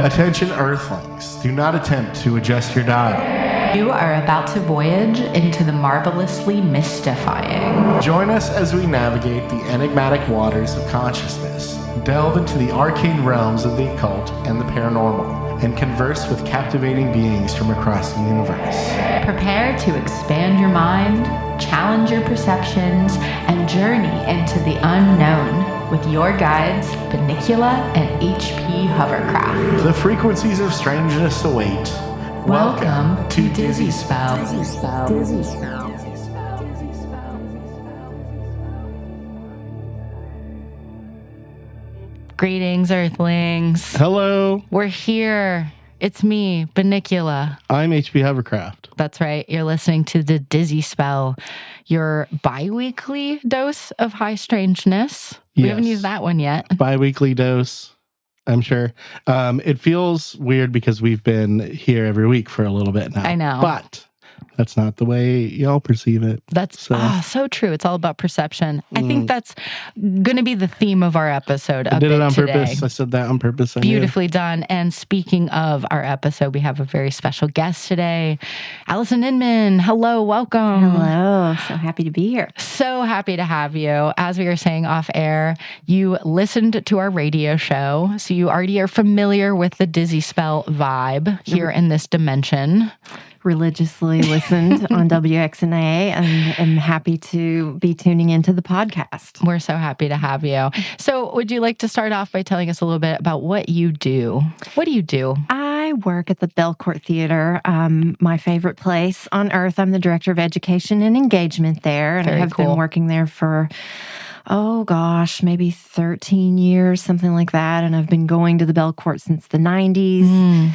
Attention Earthlings, do not attempt to adjust your dial. You are about to voyage into the marvelously mystifying. Join us as we navigate the enigmatic waters of consciousness, delve into the arcane realms of the occult and the paranormal, and converse with captivating beings from across the universe. Prepare to expand your mind, challenge your perceptions, and journey into the unknown with your guides, Bunnicula and HP Hovercraft. The frequencies of strangeness await. Welcome to Dizzy Spell. Greetings, Earthlings. Hello. We're here. It's me, Bunnicula. I'm HP Hovercraft. That's right. You're listening to the Dizzy Spell, your bi-weekly dose of high strangeness. We haven't used that one yet. Bi-weekly dose, I'm sure. It feels weird because we've been here every week for a little bit now. I know. But that's not the way y'all perceive it. That's so true. It's all about perception. I think that's going to be the theme of our episode. I did it on today. purpose. I said that on purpose. Beautifully done. And speaking of our episode, we have a very special guest today, Allison Inman. Hello, welcome. Hello. So happy to be here. So happy to have you. As we were saying off air, you listened to our radio show, so you already are familiar with the Dizzy Spell vibe here in this dimension. Religiously listened on WXNA and am happy to be tuning into the podcast. We're so happy to have you. So would you like to start off by telling us a little bit about what you do? What do you do? I work at the Belcourt Theater, my favorite place on earth. I'm the director of education and engagement there, and I have been working there for maybe 13 years, something like that. And I've been going to the Belcourt since the 90s.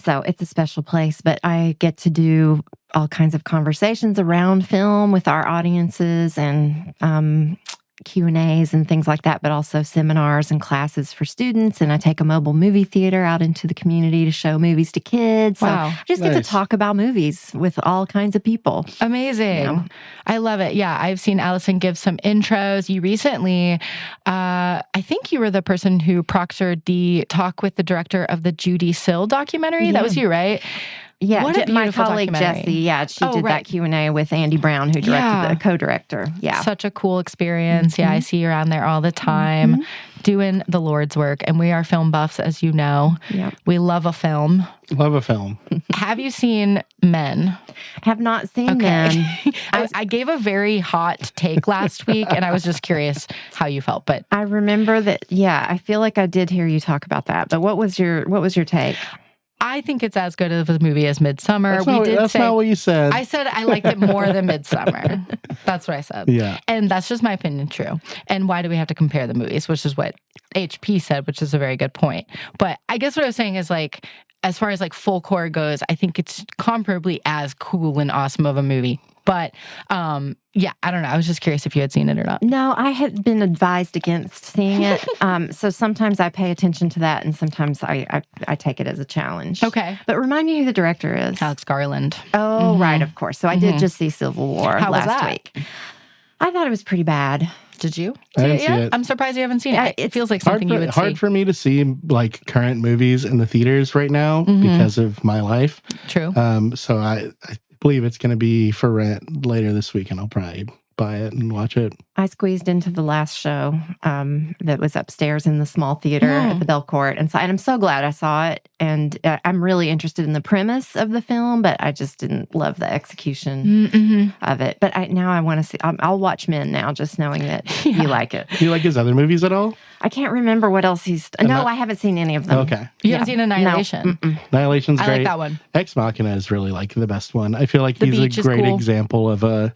So it's a special place, but I get to do all kinds of conversations around film with our audiences and Q&As and things like that, but also seminars and classes for students. And I take a mobile movie theater out into the community to show movies to kids. Wow. So I just get to talk about movies with all kinds of people. Amazing. You know? I love it. Yeah, I've seen Allison give some intros. You recently, I think you were the person who proctored the talk with the director of the Judy Sill documentary. Yeah. That was you, right? Yeah, what a my colleague Jessie. Yeah, she did that Q&A with Andy Brown, who directed the co-director. Yeah, such a cool experience. Yeah, I see you around there all the time, doing the Lord's work, and we are film buffs, as you know. Yeah, we love a film. Love a film. Have you seen Men? Have not seen Men. I gave a very hot take last week, and I was just curious how you felt. But I remember that. Yeah, I feel like I did hear you talk about that. But what was your take? I think it's as good of a movie as Midsummer. That's not what you said. I said I liked it more than Midsummer. That's what I said. Yeah. And that's just my opinion, true. And why do we have to compare the movies, which is what HP said, which is a very good point. But I guess what I was saying is, like, as far as like full core goes, I think it's comparably as cool and awesome of a movie. But yeah, I don't know. I was just curious if you had seen it or not. No, I had been advised against seeing it. So sometimes I pay attention to that, and sometimes I take it as a challenge. Okay. But remind me who the director is. Alex Garland. Oh, right, of course. So I did just see Civil War last week. I thought it was pretty bad. Did you? I didn't see it. I'm surprised you haven't seen it. It feels like something you would see. Hard for me to see like current movies in the theaters right now because of my life. True. So I believe it's going to be for rent later this week, and I'll probably buy it and watch it. I squeezed into the last show that was upstairs in the small theater at the Belcourt, and I'm so glad I saw it. And I'm really interested in the premise of the film, but I just didn't love the execution of it. But now I want to see. I'll watch Men now, just knowing that you like it. Do you like his other movies at all? I can't remember what else he's. I haven't seen any of them. Okay, you haven't seen Annihilation. No. Annihilation's great. I like that one. Ex Machina is really like the best one. I feel like he's a great example of a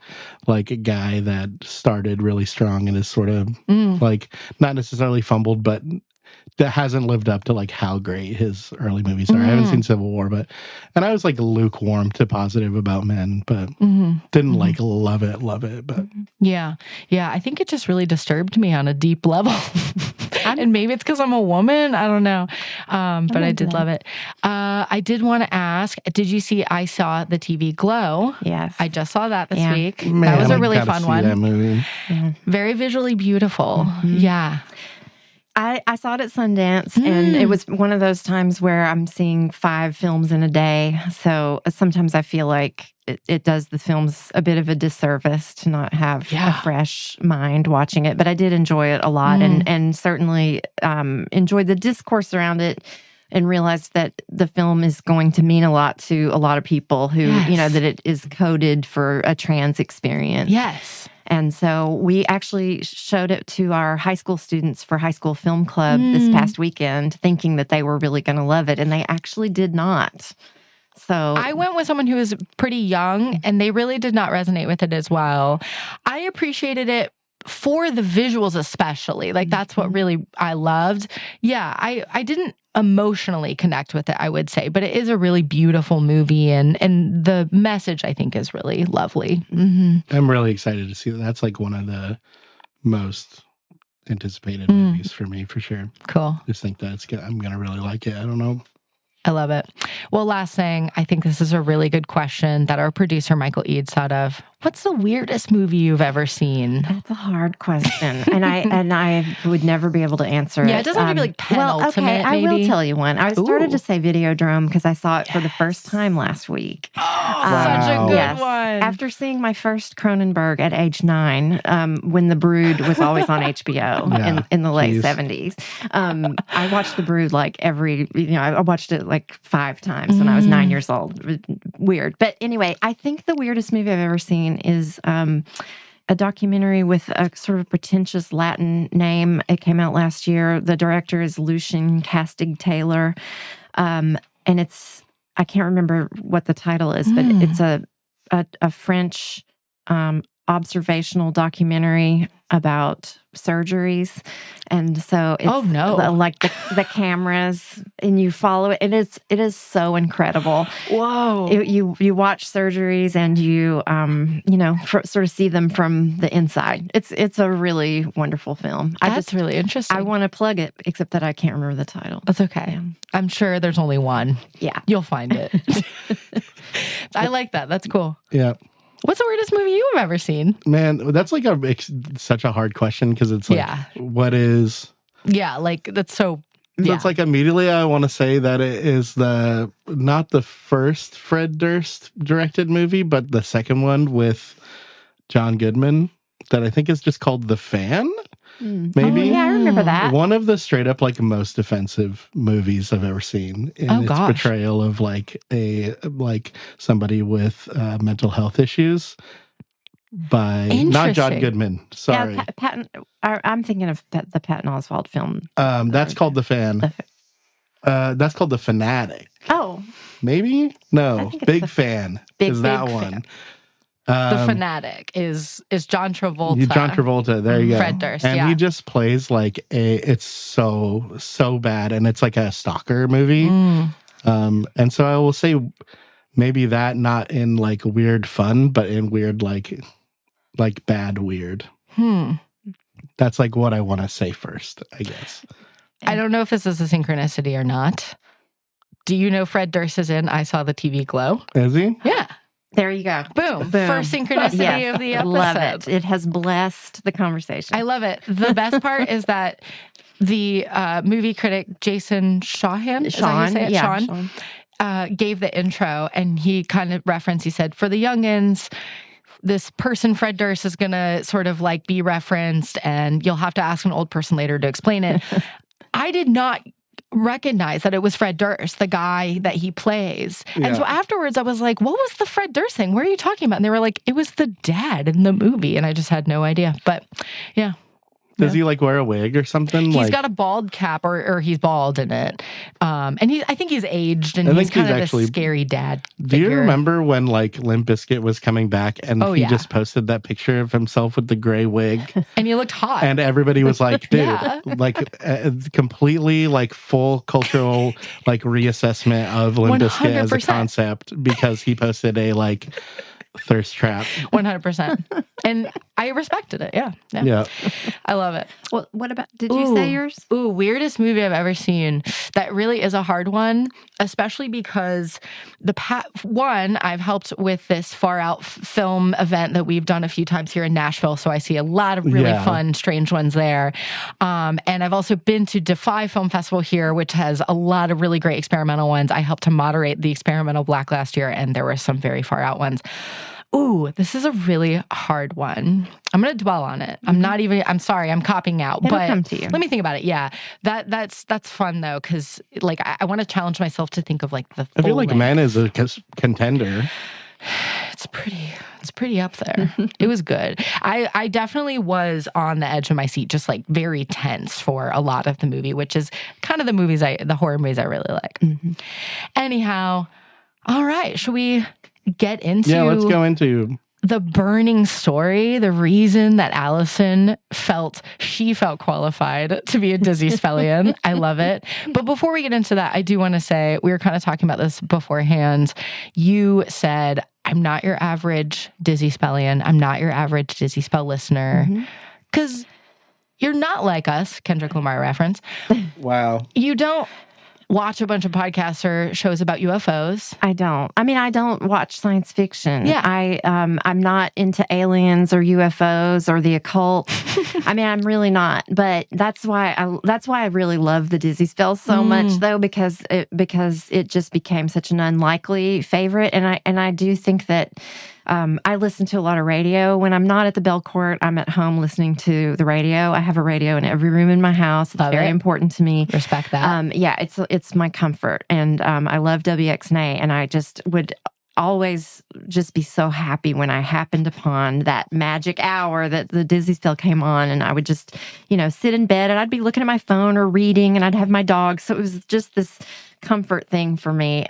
guy that started really strong and is sort of like not necessarily fumbled, but that hasn't lived up to like how great his early movies are. I haven't seen Civil War, and I was like lukewarm to positive about Men, but didn't like love it. But yeah, I think it just really disturbed me on a deep level. And maybe it's because I'm a woman. I don't know. But I did love it. I did want to ask, did you see I Saw the TV Glow? Yes. I just saw that this week. Man, that was a really fun one. That movie. Very visually beautiful. Yeah. I saw it at Sundance, and it was one of those times where I'm seeing 5 films in a day. So sometimes I feel like it does the films a bit of a disservice to not have a fresh mind watching it. But I did enjoy it a lot, and certainly enjoyed the discourse around it, and realized that the film is going to mean a lot to a lot of people who, that it is coded for a trans experience. Yes. And so we actually showed it to our high school students for High School Film Club this past weekend, thinking that they were really going to love it, and they actually did not. So I went with someone who was pretty young, and they really did not resonate with it as well. I appreciated it for the visuals especially. Like, that's what really I loved. Yeah, I didn't emotionally connect with it, I would say, but it is a really beautiful movie, and the message, I think, is really lovely. I'm really excited to see that. That's like one of the most anticipated movies for me, for sure. Cool. Just think that I'm going to really like it. I don't know. I love it. Well, last thing, I think this is a really good question that our producer, Michael Eads, thought of. What's the weirdest movie you've ever seen? That's a hard question, and I would never be able to answer it. Yeah, it doesn't have to be like penultimate, okay, I maybe. will tell you one. I started to say Videodrome because I saw it for the first time last week. Oh, such a good one. After seeing my first Cronenberg at age 9, when The Brood was always on HBO in the late 70s, I watched The Brood like I watched it like 5 times when I was 9 years old. Weird. But anyway, I think the weirdest movie I've ever seen is a documentary with a sort of pretentious Latin name. It came out last year. The director is Lucien Castig-Taylor. And I can't remember what the title is, but it's a French observational documentary about surgeries. And so it's like the cameras, and you follow it. It is so incredible. Whoa. You watch surgeries, and you sort of see them from the inside. It's a really wonderful film. That's really interesting. I want to plug it, except that I can't remember the title. That's okay. Yeah. I'm sure there's only one. Yeah. You'll find it. I like that. That's cool. Yeah. What's the weirdest movie you have ever seen? Man, that's like such a hard question, because it's like, what is... Yeah, like, that's so... Yeah. It's like immediately I want to say that it is not the first Fred Durst directed movie, but the second one with John Goodman that I think is just called The Fan. Maybe. Oh, yeah, I remember that. One of the straight up like most offensive movies I've ever seen in its portrayal of like somebody with mental health issues by not John Goodman. Sorry, I'm thinking of the Patton Oswalt film. That's called The Fan. That's called The Fanatic. Oh, maybe no. Big Fan is that one. The Fanatic is John Travolta. John Travolta, there you go. Fred Durst, and he just plays like it's so bad, and it's like a stalker movie. And so I will say maybe that, not in like weird fun, but in weird like bad weird. That's like what I want to say first, I guess. I don't know if this is a synchronicity or not. Do you know Fred Durst is in I Saw the TV Glow? Is he? Yeah. There you go. Boom. First synchronicity of the episode. Love it. It has blessed the conversation. I love it. The best part is that the movie critic Jason Sean gave the intro, and he kind of referenced, he said, for the youngins, this person, Fred Durst, is going to sort of like be referenced, and you'll have to ask an old person later to explain it. I did not recognize that it was Fred Durst, the guy that he plays. Yeah. And so afterwards I was like, what was the Fred Durst thing? What are you talking about? And they were like, it was the dad in the movie. And I just had no idea. But yeah. Does he like wear a wig or something? He's got a bald cap, or he's bald in it. And I think he's aged, and he's kind of actually a scary dad figure. Do you remember when like Limp Bizkit was coming back, and he just posted that picture of himself with the gray wig? And he looked hot. And everybody was like, dude, like completely like full cultural like reassessment of Limp Bizkit as a concept, because he posted a like thirst trap. 100%. And I respected it. Yeah. I love it. Well, what about, did you say yours? Weirdest movie I've ever seen. That really is a hard one, especially because I've helped with this Far Out film event that we've done a few times here in Nashville. So I see a lot of really fun, strange ones there. And I've also been to Defy Film Festival here, which has a lot of really great experimental ones. I helped to moderate the Experimental Black last year, and there were some very far out ones. This is a really hard one. I'm going to dwell on it. I'm sorry, I'm copping out. It'll but come to you. Let me think about it. Yeah. That's fun though, because like I want to challenge myself to think of like the I feel like Men is a contender. It's pretty up there. It was good. I definitely was on the edge of my seat, just like very tense for a lot of the movie, which is kind of the horror movies I really like. Mm-hmm. Anyhow, all right. Should we get into... Yeah, let's go into... the burning story, the reason that Allison felt qualified to be a Dizzy Spellion. I love it. But before we get into that, I do want to say, we were kind of talking about this beforehand. You said, I'm not your average Dizzy Spellion. I'm not your average Dizzy Spell listener. Because you're not like us, Kendrick Lamar reference. Wow. You don't watch a bunch of podcasts or shows about UFOs. I don't. I mean, I don't watch science fiction. Yeah. I'm not into aliens or UFOs or the occult. I mean, I'm really not. But that's why I really love the Dizzy Spells so much, though, because it just became such an unlikely favorite. And I do think that I listen to a lot of radio. When I'm not at the Belcourt, I'm at home listening to the radio. I have a radio in every room in my house. It's very important to me. Respect that. Yeah, it's my comfort. And I love WXNA, and I just would always just be so happy when I happened upon that magic hour that the Dizzy Spell came on, and I would just, sit in bed, and I'd be looking at my phone or reading, and I'd have my dog. So it was just this comfort thing for me.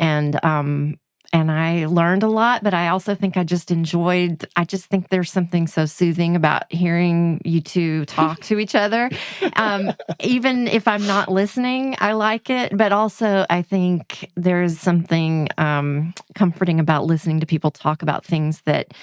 And I learned a lot, but I also think I just think there's something so soothing about hearing you two talk to each other. Even if I'm not listening, I like it. But also I think there's something comforting about listening to people talk about things that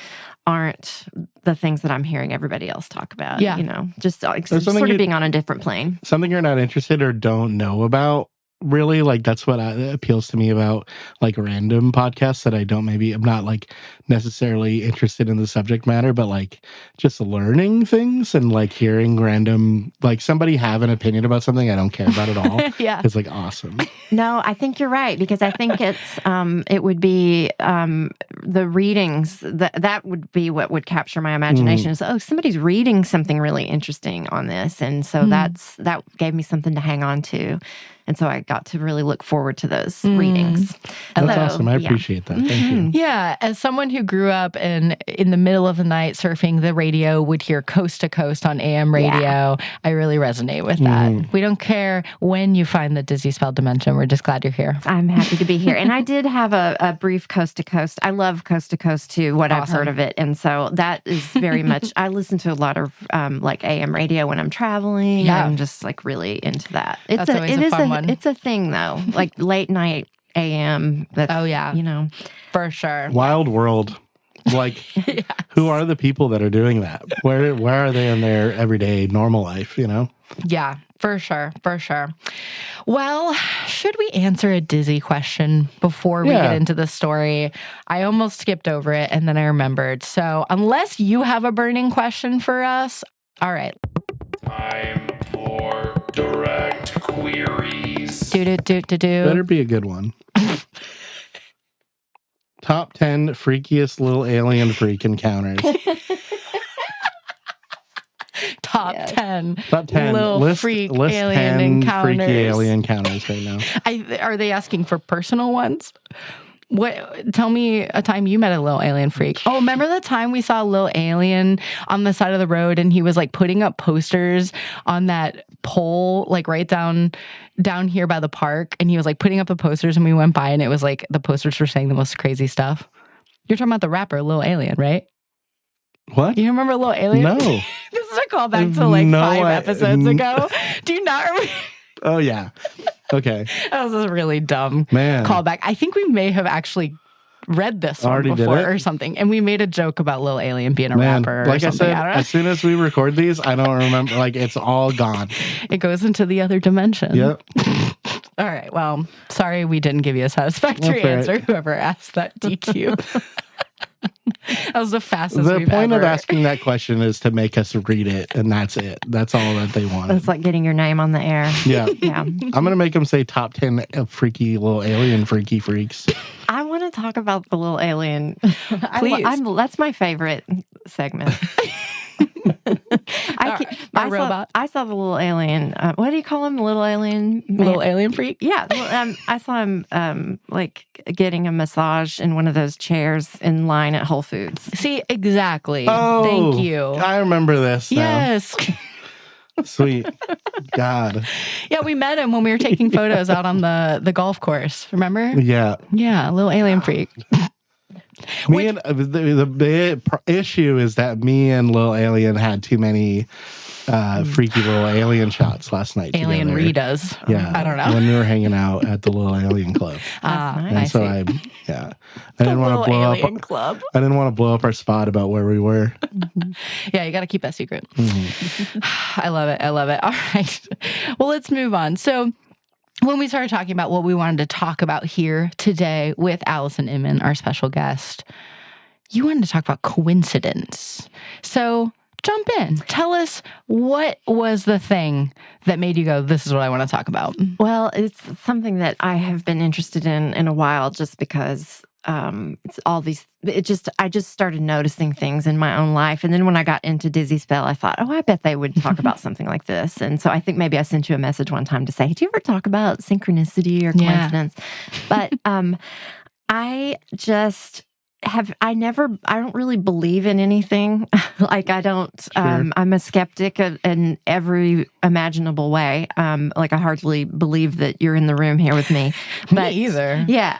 aren't the things that I'm hearing everybody else talk about. Yeah. Just sort of being on a different plane. Something you're not interested or don't know about. Really, like that's what appeals to me about like random podcasts that I'm not like necessarily interested in the subject matter, but like just learning things and like hearing random, like somebody have an opinion about something I don't care about at all. Yeah, it's like awesome. No, I think you're right, because I think it would be the readings that would be what would capture my imagination. Is somebody's reading something really interesting on this, and so that gave me something to hang on to. And so I got to really look forward to those readings. That's awesome. I appreciate that. Thank you. Yeah. As someone who grew up in the middle of the night surfing the radio, would hear Coast to Coast on AM radio, I really resonate with that. We don't care when you find the Dizzy Spell dimension. We're just glad you're here. I'm happy to be here. And I did have a brief Coast to Coast. I love Coast to Coast too, what I've heard of it. And so that is very much, I listen to a lot of like AM radio when I'm traveling. Yeah. I'm just like really into that. That's always a fun one. It's a thing though, like late night AM. For sure. Wild world. Like, who are the people that are doing that? Where are they in their everyday normal life? Yeah, for sure. Well, should we answer a Dizzy question before we get into the story? I almost skipped over it and then I remembered. So unless you have a burning question for us, all right. Time for direct queries. Do. Better be a good one. Top 10 freakiest little alien freak encounters. Top 10. Top 10. Little freak alien encounters. Freaky alien encounters right now. Are they asking for personal ones? Tell me a time you met a little alien freak. Oh, remember the time we saw a little alien on the side of the road and he was like putting up posters on that pole, like right down here by the park. And he was like putting up the posters and we went by and it was like the posters were saying the most crazy stuff. You're talking about the rapper Lil Alien, right? What? You remember Lil Alien? No. This is a callback to like 5 episodes ago. Do you not remember? Oh, yeah. Okay. That was a really dumb callback. I think we may have actually read this one before or something. And we made a joke about Lil Alien being a rapper or something. Like I said, as soon as we record these, I don't remember. Like, it's all gone. It goes into the other dimension. Yep. All right. Well, sorry we didn't give you a satisfactory answer, whoever asked that DQ. That was the fastest The point of asking that question is to make us read it, and that's it. That's all that they wanted. It's like getting your name on the air. Yeah. I'm going to make them say top 10 freaky Lil Alien freaky freaks. I want to talk about the Lil Alien. Please. That's my favorite segment. I saw the Little Alien. What do you call him? Little Alien? Little Alien freak? Yeah. I saw him like getting a massage in one of those chairs in line at Whole Foods. See, exactly. Oh, thank you. I remember this now. Yes. Sweet. God. Yeah, we met him when we were taking photos out on the golf course. Remember? Yeah. Yeah, Little Alien freak. The issue is that me and Lil Alien had too many freaky Little Alien shots last night. Alien together. Ritas. Yeah. I don't know. When we were hanging out at the Little Alien Club. Nice. And so I didn't want to blow Alien Club. I didn't want to blow up our spot about where we were. Yeah, you got to keep that secret. Mm-hmm. I love it. All right. Well, let's move on. So, when we started talking about what we wanted to talk about here today with Allison Inman, our special guest, you wanted to talk about coincidence. So jump in. Tell us, what was the thing that made you go, this is what I want to talk about? Well, it's something that I have been interested in a while, just because it's all these. I just started noticing things in my own life, and then when I got into Dizzy Spell, I thought, I bet they would talk about something like this. And so I think maybe I sent you a message one time to say, hey, do you ever talk about synchronicity or coincidence? Yeah. But I don't really believe in anything. Like I don't, Sure. I'm a skeptic in every imaginable way. Like I hardly believe that you're in the room here with me. But me either. Yeah.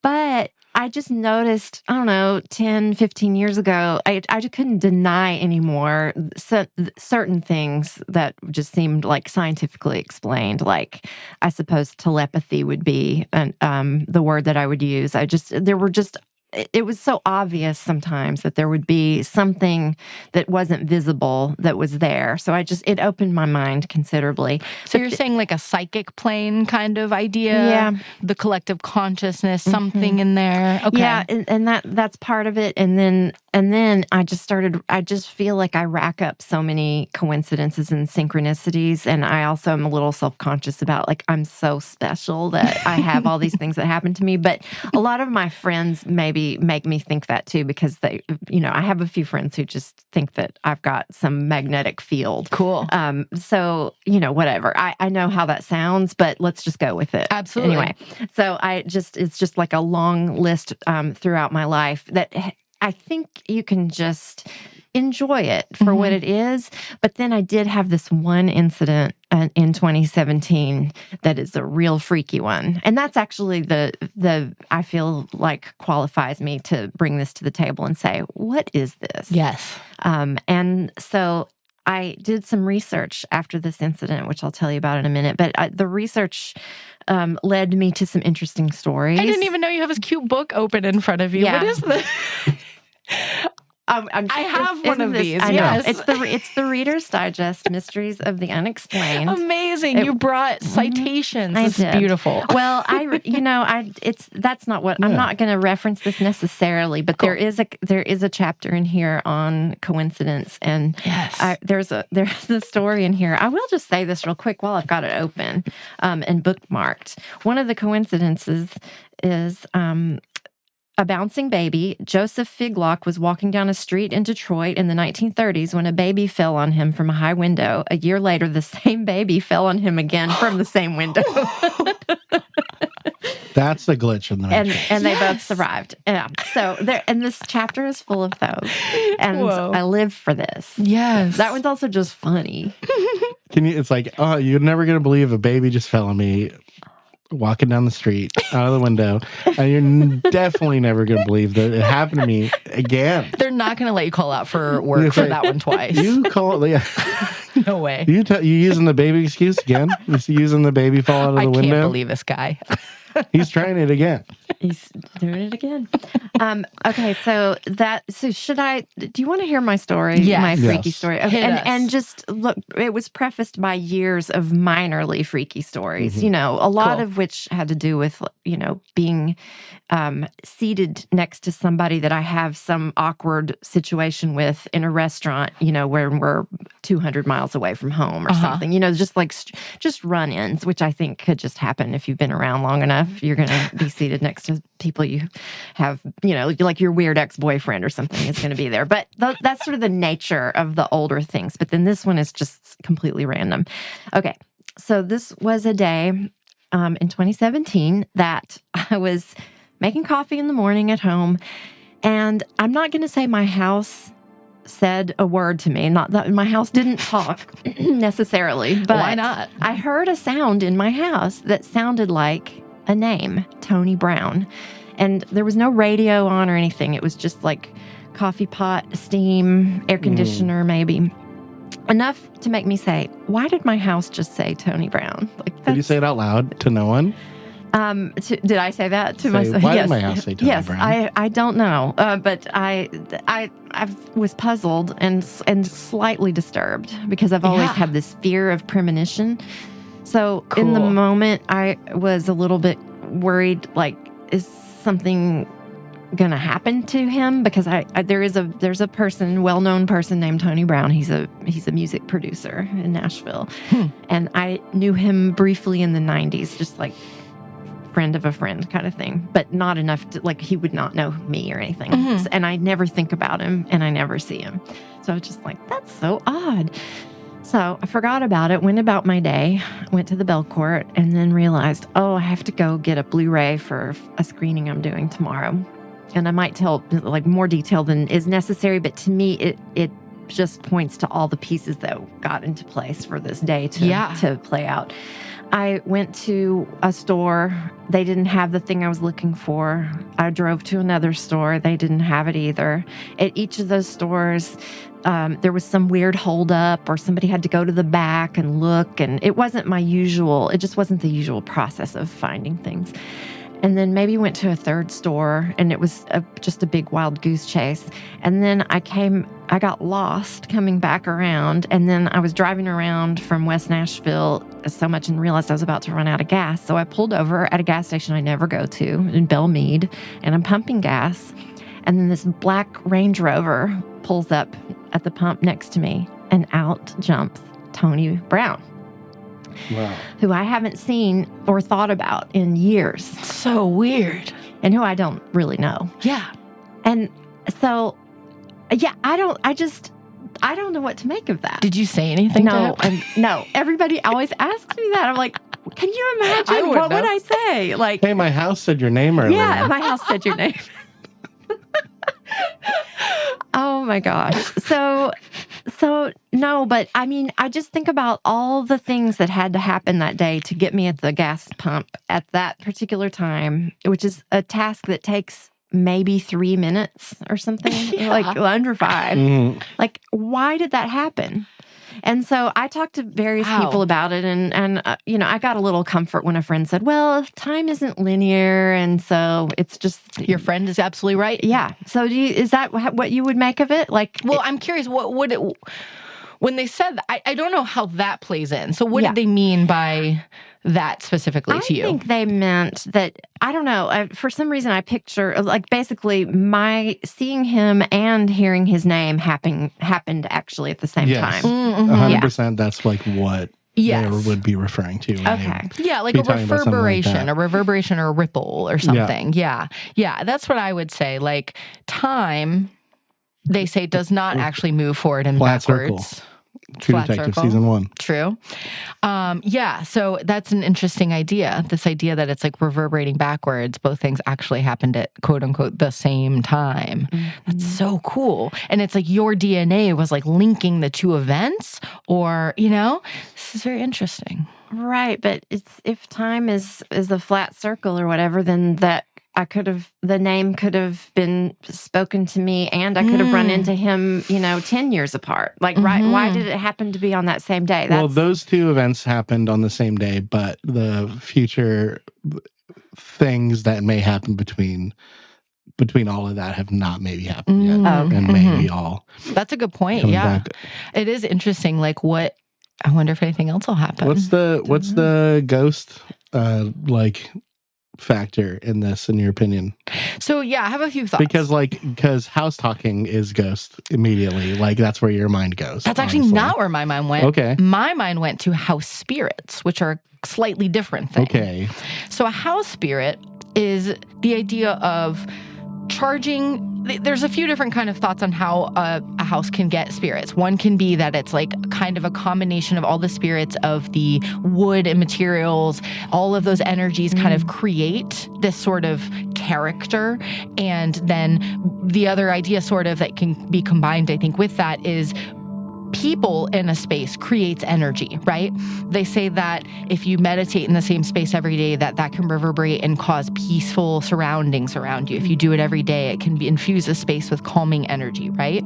But I just noticed, I don't know, 10, 15 years ago, I just couldn't deny anymore certain things that just seemed like scientifically explained. Like, I suppose telepathy would be the word that I would use. It was so obvious sometimes that there would be something that wasn't visible that was there. So it opened my mind considerably. So you're saying like a psychic plane kind of idea? Yeah. The collective consciousness, something in there? Okay. Yeah, and that's part of it. And then I just feel like I rack up so many coincidences and synchronicities. And I also am a little self-conscious about, like, I'm so special that I have all these things that happen to me. But a lot of my friends maybe make me think that too, because they, I have a few friends who just think that I've got some magnetic field. Cool. So, whatever. I know how that sounds, but let's just go with it. Absolutely. Anyway, so it's just like a long list throughout my life that I think you can just enjoy it for what it is. But then I did have this one incident in 2017 that is a real freaky one. And that's actually the I feel like qualifies me to bring this to the table and say, what is this? Yes. And so I did some research after this incident, which I'll tell you about in a minute. But the research led me to some interesting stories. I didn't even know you have this cute book open in front of you. Yeah. What is this? I have one of these. I know. Yes. It's the Reader's Digest, Mysteries of the Unexplained. Amazing. You brought citations. I It's did. beautiful. Well, that's not what I'm not going to reference this necessarily, but Cool. there is a chapter in here on coincidence, and Yes. there's a story in here. I will just say this real quick while I've got it open and bookmarked. One of the coincidences is a bouncing baby. Joseph Figlock was walking down a street in Detroit in the 1930s when a baby fell on him from a high window. A year later, the same baby fell on him again from the same window. That's the glitch in the matrix. And they both survived. Yeah. So and this chapter is full of those. And Whoa. I live for this. Yes. That one's also just funny. It's like, oh, you're never going to believe a baby just fell on me walking down the street out of the window. And you're definitely never going to believe that it happened to me again. They're not going to let you call out for work for that one twice. You call it, No way. you using the baby excuse again? You using the baby fall out of the window? I can't believe this guy. He's trying it again. He's doing it again. Okay, so should I? Do you want to hear my story? Yes. My freaky story. Okay, Hit us. and just look, it was prefaced by years of minorly freaky stories. Mm-hmm. A lot of which had to do with being seated next to somebody that I have some awkward situation with in a restaurant. Where we're 200 miles away from home or something. Just run-ins, which I think could just happen if you've been around long enough. You're going to be seated next to people you have, like your weird ex-boyfriend or something is going to be there. But that's sort of the nature of the older things. But then this one is just completely random. Okay, so this was a day in 2017 that I was making coffee in the morning at home. And I'm not going to say my house said a word to me. Not that my house didn't talk necessarily, but why not? I heard a sound in my house that sounded like a name, Tony Brown. And there was no radio on or anything. It was just like coffee pot, steam, air conditioner, maybe. Enough to make me say, why did my house just say Tony Brown? Did you say it out loud to no one? Did I say that to myself? Why did my house say Tony Brown? Yes, I don't know, but I was puzzled and slightly disturbed because I've always had this fear of premonition. So in the moment, I was a little bit worried. Like, is something going to happen to him? Because there's a person, well-known person named Tony Brown. He's a music producer in Nashville, and I knew him briefly in the 90s, just like friend of a friend kind of thing, but not enough to, like, he would not know me or anything. Mm-hmm. And I never think about him and I never see him. So I was just like, that's so odd. So I forgot about it, went about my day, went to the Belcourt, and then realized, I have to go get a Blu-ray for a screening I'm doing tomorrow. And I might tell like more detail than is necessary, but to me, it just points to all the pieces that got into place for this day to play out. I went to a store. They didn't have the thing I was looking for. I drove to another store. They didn't have it either. At each of those stores, there was some weird holdup or somebody had to go to the back and look. And it just wasn't the usual process of finding things. And then maybe went to a third store, and it was just a big wild goose chase. And then I got lost coming back around, and then I was driving around from West Nashville so much and realized I was about to run out of gas. So I pulled over at a gas station I never go to in Belmead, and I'm pumping gas. And then this black Range Rover pulls up at the pump next to me, and out jumps Tony Brown. Wow. Who I haven't seen or thought about in years. So weird. And who I don't really know. Yeah. And so, I don't know what to make of that. Did you say anything to him? No. Everybody always asks me that. I'm like, can you imagine? What would I say? Like, hey, my house said your name earlier. Yeah, my house said your name. Oh my gosh. So no, but I mean, I just think about all the things that had to happen that day to get me at the gas pump at that particular time, which is a task that takes maybe 3 minutes or something, like under 5. Mm. Like, why did that happen? And so I talked to various people about it, and I got a little comfort when a friend said, well, time isn't linear, and so it's just... Your friend is absolutely right. Yeah. So is that what you would make of it? Like, well, I'm curious, what would it... When they said that, I don't know how that plays in. So what did they mean by that specifically to you? I think they meant that, I don't know, for some reason I picture, like, basically my seeing him and hearing his name happened actually at the same time. 100%, that's like what they would be referring to. Okay. Yeah, like a reverberation or a ripple or something. Yeah, that's what I would say. Like, time, they say, does not actually move forward and flat backwards. Circle. True Detective Season 1. True. So that's an interesting idea. This idea that it's like reverberating backwards. Both things actually happened at quote unquote the same time. Mm-hmm. That's so cool. And it's like your DNA was like linking the two events, or, this is very interesting. Right. But if time is a flat circle or whatever, then the name could have been spoken to me, and I could have run into him, 10 years apart. Like, right? Why did it happen to be on that same day? Well, those two events happened on the same day, but the future things that may happen between all of that have not maybe happened yet, and maybe all. That's a good point. Yeah, back. It is interesting. Like, what? I wonder if anything else will happen. What's the ghost like factor in this, in your opinion? So yeah, I have a few thoughts. Because house talking is ghost immediately. Like, that's where your mind goes. That's actually not where my mind went. Okay. My mind went to house spirits, which are a slightly different thing. Okay. So a house spirit is the idea of charging. There's a few different kind of thoughts on how a house can get spirits. One can be that it's like kind of a combination of all the spirits of the wood and materials. All of those energies kind of create this sort of character. And then the other idea sort of that can be combined, I think, with that is people in a space creates energy, right? They say that if you meditate in the same space every day, that can reverberate and cause peaceful surroundings around you. If you do it every day, it can infuse a space with calming energy, right?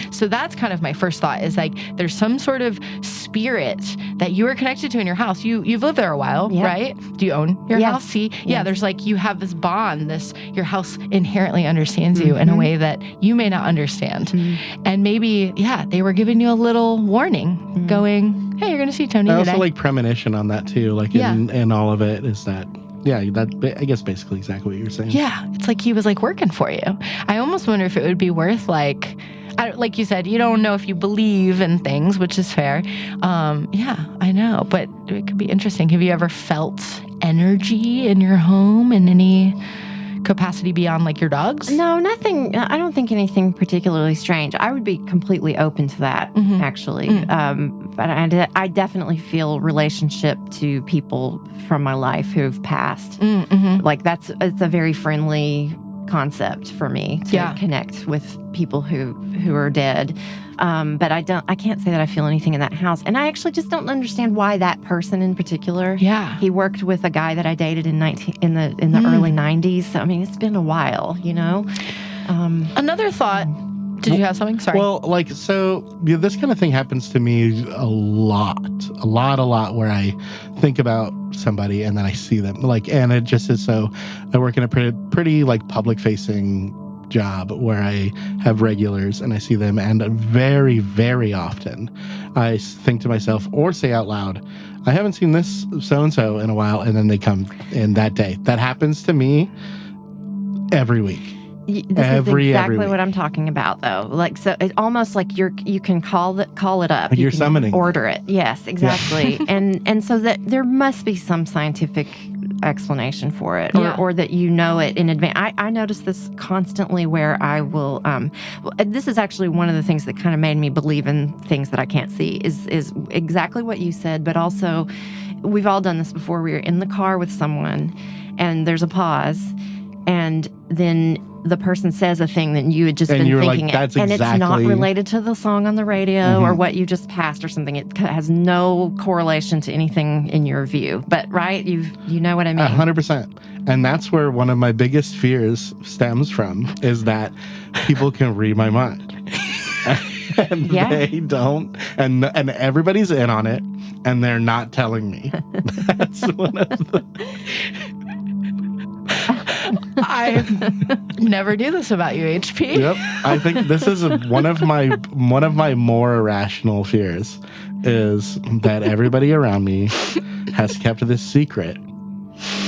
So that's kind of my first thought, is like there's some sort of spirit that you are connected to in your house. You've lived there a while, right? Do you own your house? See? Yeah, there's like, you have this bond, your house inherently understands you in a way that you may not understand. And maybe, they were giving you a little warning, going, hey, you're going to see Tony today. Also like premonition on that too, like in all of it is that, that I guess basically exactly what you're saying. Yeah, it's like he was like working for you. I almost wonder if it would be worth like you said, you don't know if you believe in things, which is fair. I know, but it could be interesting. Have you ever felt energy in your home in any capacity beyond like your dogs? No, nothing. I don't think anything particularly strange. I would be completely open to that, actually. But I definitely feel relationship to people from my life who've passed. Like it's a very friendly concept for me to connect with people who are dead. But I can't say that I feel anything in that house. And I actually just don't understand why that person in particular. Yeah. He worked with a guy that I dated in the early 90s. So, I mean, it's been a while, you know? Another thought. Did you have something? Sorry. Well, this kind of thing happens to me a lot, where I think about somebody and then I see them. And it just is so, I work in a pretty like public facing job where I have regulars and I see them, and very, very often I think to myself or say out loud, I haven't seen this so-and-so in a while, and then they come in that day. That happens to me every week. This is exactly what I'm talking about, though. Like, so it's almost like you can call it up. You're summoning. Order it. Yes, exactly. Yeah. and so that there must be some scientific explanation for it, or that you know it in advance. I notice this constantly where I will. This is actually one of the things that kind of made me believe in things that I can't see. Is exactly what you said, but also we've all done this before. We're in the car with someone, and there's a pause, and then the person says a thing that you had just been thinking, like, that's and exactly... it's not related to the song on the radio or what you just passed or something. It has no correlation to anything in your view. But right, you know what I mean? 100%. And that's where one of my biggest fears stems from, is that people can read my mind. And they don't, and everybody's in on it, and they're not telling me. That's one of the... I never do this about you, HP. Yep, I think this is one of my more irrational fears, is that everybody around me has kept this secret,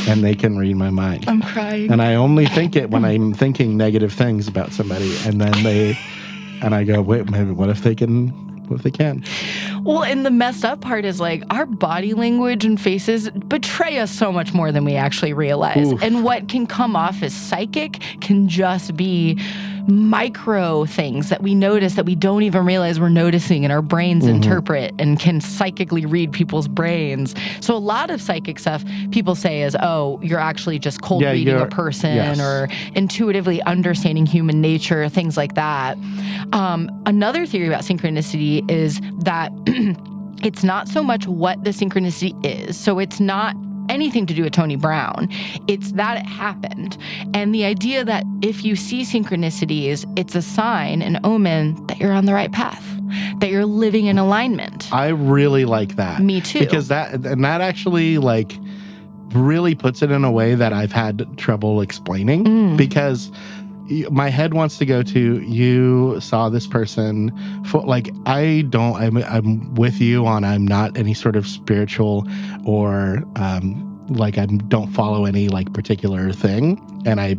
and they can read my mind. I'm crying, and I only think it when I'm thinking negative things about somebody, and then I go, wait, maybe what if they can? What if they can? Well, and the messed up part is like our body language and faces betray us so much more than we actually realize. Oof. And what can come off as psychic can just be micro things that we notice that we don't even realize we're noticing, and our brains interpret and can psychically read people's brains. So a lot of psychic stuff people say is, oh, you're actually just cold reading a person or intuitively understanding human nature, things like that. Another theory about synchronicity is that it's not so much what the synchronicity is. So it's not anything to do with Tony Brown. It's that it happened. And the idea that if you see synchronicities, it's a sign, an omen that you're on the right path, that you're living in alignment. I really like that. Me too. Because that actually, like, really puts it in a way that I've had trouble explaining because my head wants to go to, you saw this person like I'm with you on, I'm not any sort of spiritual or like I don't follow any like particular thing, and I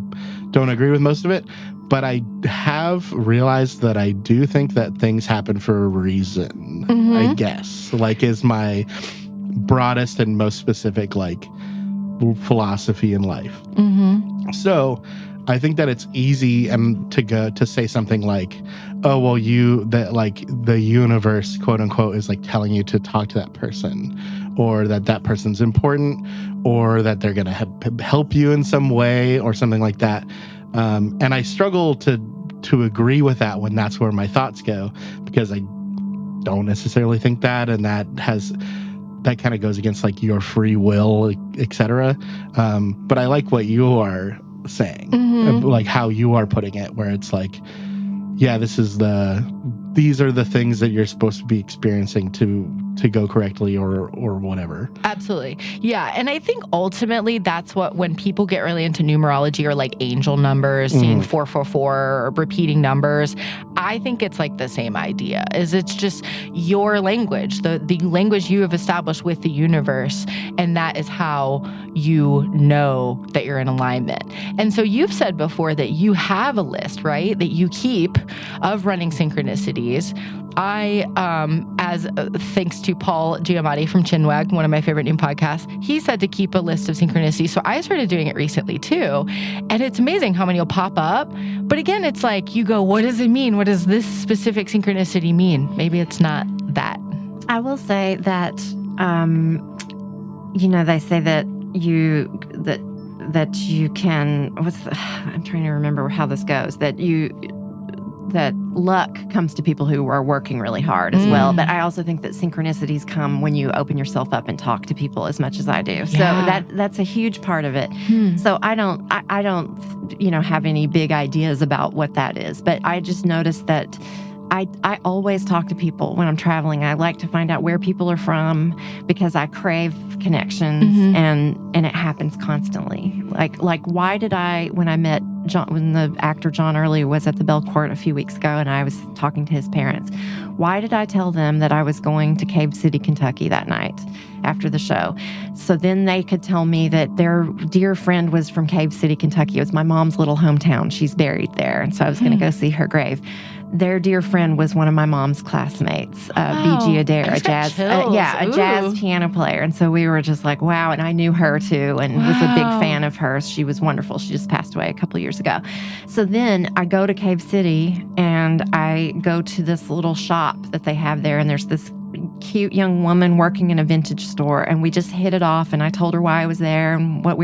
don't agree with most of it, but I have realized that I do think that things happen for a reason, I guess, like is my broadest and most specific like philosophy in life. So I think that it's easy to say something like, oh, well, like the universe, quote unquote, is like telling you to talk to that person, or that person's important, or that they're going to help you in some way or something like that. And I struggle to agree with that when that's where my thoughts go, because I don't necessarily think that, and that kind of goes against like your free will, etc. But I like what you are saying, like how you are putting it, where it's like, yeah, these are the things that you're supposed to be experiencing to go correctly or whatever. Absolutely. Yeah. And I think ultimately that's when people get really into numerology or like angel numbers, seeing 444 or repeating numbers, I think it's like the same idea. It's just your language, the language you have established with the universe, and that is how you know that you're in alignment. And so you've said before that you have a list, right, that you keep of running synchronicities. I, thanks to Paul Giamatti from Chinwag, one of my favorite new podcasts, he said to keep a list of synchronicities. So I started doing it recently too. And it's amazing how many will pop up. But again, it's like you go, what does it mean? What does this specific synchronicity mean? Maybe it's not that. I will say that, they say that you can, I'm trying to remember how this goes, that luck comes to people who are working really hard as well. But I also think that synchronicities come when you open yourself up and talk to people as much as I do. Yeah. So that's a huge part of it. So I don't, have any big ideas about what that is. But I just noticed that I always talk to people when I'm traveling. I like to find out where people are from because I crave connections, and it happens constantly. Like why did when I met John, when the actor John Early was at the Belcourt a few weeks ago and I was talking to his parents, why did I tell them that I was going to Cave City, Kentucky that night after the show? So then they could tell me that their dear friend was from Cave City, Kentucky. It was my mom's little hometown. She's buried there. And so I was going to go see her grave. Their dear friend was one of my mom's classmates, B.G. Adair, a jazz piano player. And so we were just like, wow. And I knew her too and was a big fan of hers. She was wonderful. She just passed away a couple of years ago. So then I go to Cave City and I go to this little shop that they have there. And there's this cute young woman working in a vintage store, and we just hit it off, and I told her why I was there and what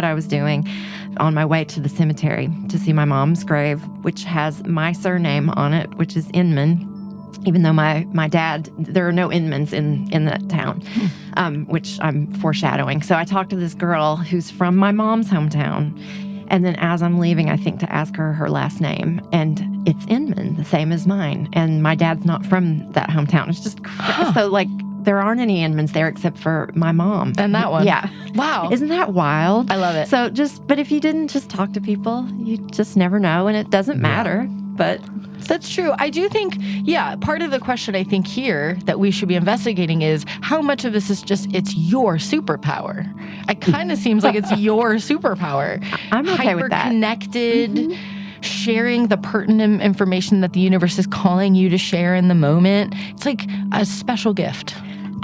I was doing on my way to the cemetery to see my mom's grave, which has my surname on it, which is Inman, even though my dad, there are no Inmans in that town, which I'm foreshadowing. So I talked to this girl who's from my mom's hometown, and then as I'm leaving, I think to ask her last name, and it's Inman, the same as mine. And my dad's not from that hometown. It's just so like there aren't any Inmans there except for my mom. And that one. Yeah. Wow. Isn't that wild? I love it. So but if you didn't just talk to people, you just never know, and it doesn't matter. But that's true. I do think, part of the question I think here that we should be investigating is how much of this is just, it's your superpower. It kind of seems like it's your superpower. I'm okay with that. Hyper-connected, sharing the pertinent information that the universe is calling you to share in the moment. It's like a special gift.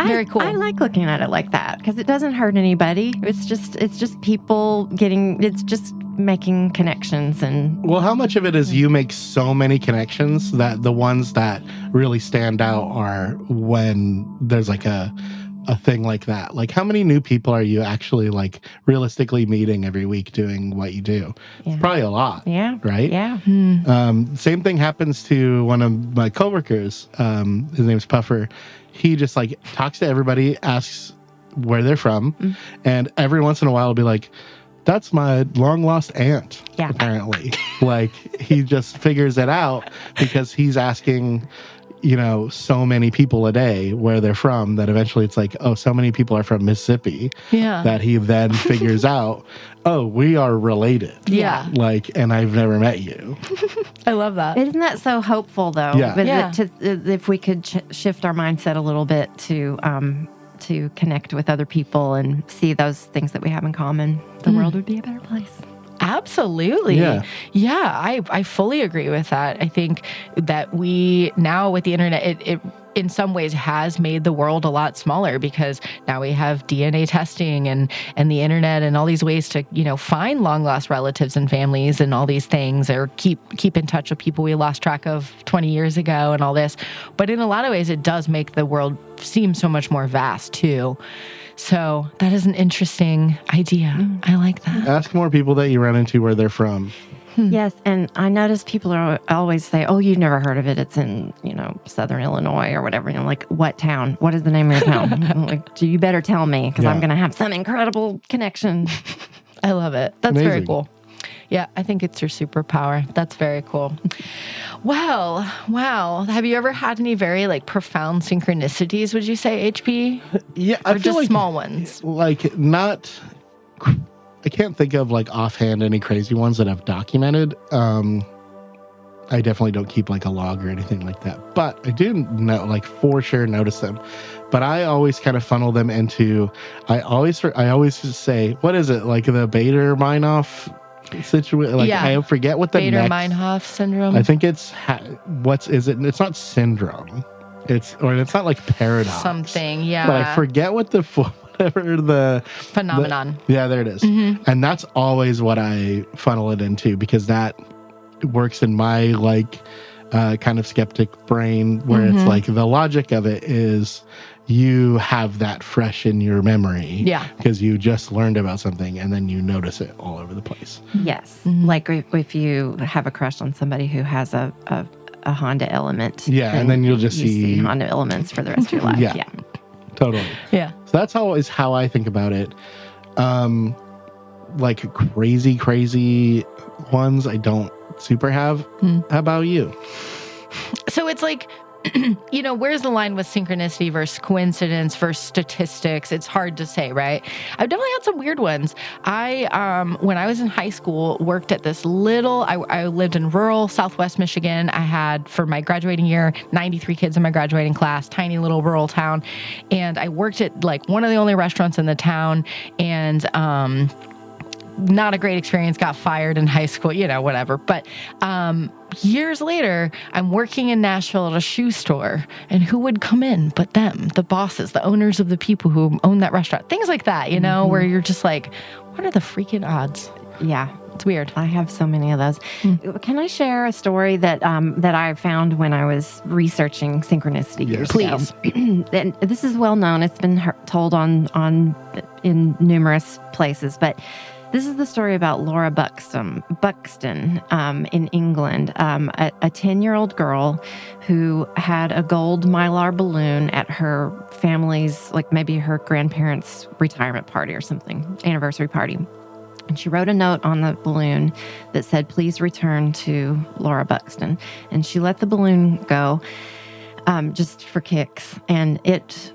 Very cool. I like looking at it like that because it doesn't hurt anybody. It's just people it's just making connections. And well, how much of it is you make so many connections that the ones that really stand out are when there's like a thing like that? Like, how many new people are you actually like realistically meeting every week doing what you do? Yeah. It's probably a lot. Yeah. Right? Yeah. Same thing happens to one of my coworkers. His name's Puffer. He just like talks to everybody, asks where they're from, and every once in a while will be like, that's my long lost aunt, apparently. Like, he just figures it out because he's asking, so many people a day where they're from, that eventually it's like, oh, so many people are from Mississippi. Yeah. That he then figures out, oh, we are related. Yeah. And I've never met you. I love that. Isn't that so hopeful, though? Yeah. But if we could shift our mindset a little bit to connect with other people and see those things that we have in common, the world would be a better place. Absolutely. Yeah, I fully agree with that. I think that we now with the internet, it in some ways has made the world a lot smaller, because now we have DNA testing and the internet and all these ways to, find long lost relatives and families and all these things, or keep in touch with people we lost track of 20 years ago and all this. But in a lot of ways, it does make the world seem so much more vast too. So that is an interesting idea. I like that. Ask more people that you run into where they're from. Yes, and I notice people always say, oh, you've never heard of it. It's in, Southern Illinois or whatever. And I'm like, what town? What is the name of your town? I'm like, you better tell me, because I'm going to have some incredible connection. I love it. That's Amazing. Very cool. Yeah, I think it's your superpower. That's very cool. Well, wow. Have you ever had any very profound synchronicities, would you say, HP? Yeah. Or just small ones? I can't think of offhand any crazy ones that I've documented. I definitely don't keep a log or anything like that, but I do know, for sure notice them. But I always kind of funnel them into, I always just say, what is it? The Bader-Meinhof situation? I forget what the Bader-Meinhof syndrome. I think it's, it's not syndrome. It's not paradox. Something, yeah. But I forget what whatever the phenomenon. There it is. Mm-hmm. And that's always what I funnel it into, because that works in my kind of skeptic brain, where it's the logic of it is you have that fresh in your memory. Yeah. Because you just learned about something and then you notice it all over the place. Yes. Mm-hmm. If you have a crush on somebody who has a Honda Element. Yeah. And then you'll just see Honda Elements for the rest of your life. Yeah. Totally. Yeah. So that's always how I think about it. Crazy ones I don't super have. How about you? So it's where's the line with synchronicity versus coincidence versus statistics? It's hard to say, right? I've definitely had some weird ones. I, when I was in high school, worked at this I lived in rural Southwest Michigan. I had, for my graduating year, 93 kids in my graduating class, tiny little rural town. And I worked at one of the only restaurants in the town, and, not a great experience, got fired in high school, whatever. But years later, I'm working in Nashville at a shoe store, and who would come in but them, the bosses, the owners of the people who own that restaurant, things like that, where you're just what are the freaking odds? Yeah. It's weird. I have so many of those. Can I share a story that I found when I was researching synchronicity years ago? Please. And this is well known. It's been told in numerous places, but this is the story about Laura Buxton in England, a 10-year-old girl who had a gold Mylar balloon at her family's, maybe her grandparents' retirement party or something, anniversary party. And she wrote a note on the balloon that said, "Please return to Laura Buxton." And she let the balloon go just for kicks. And it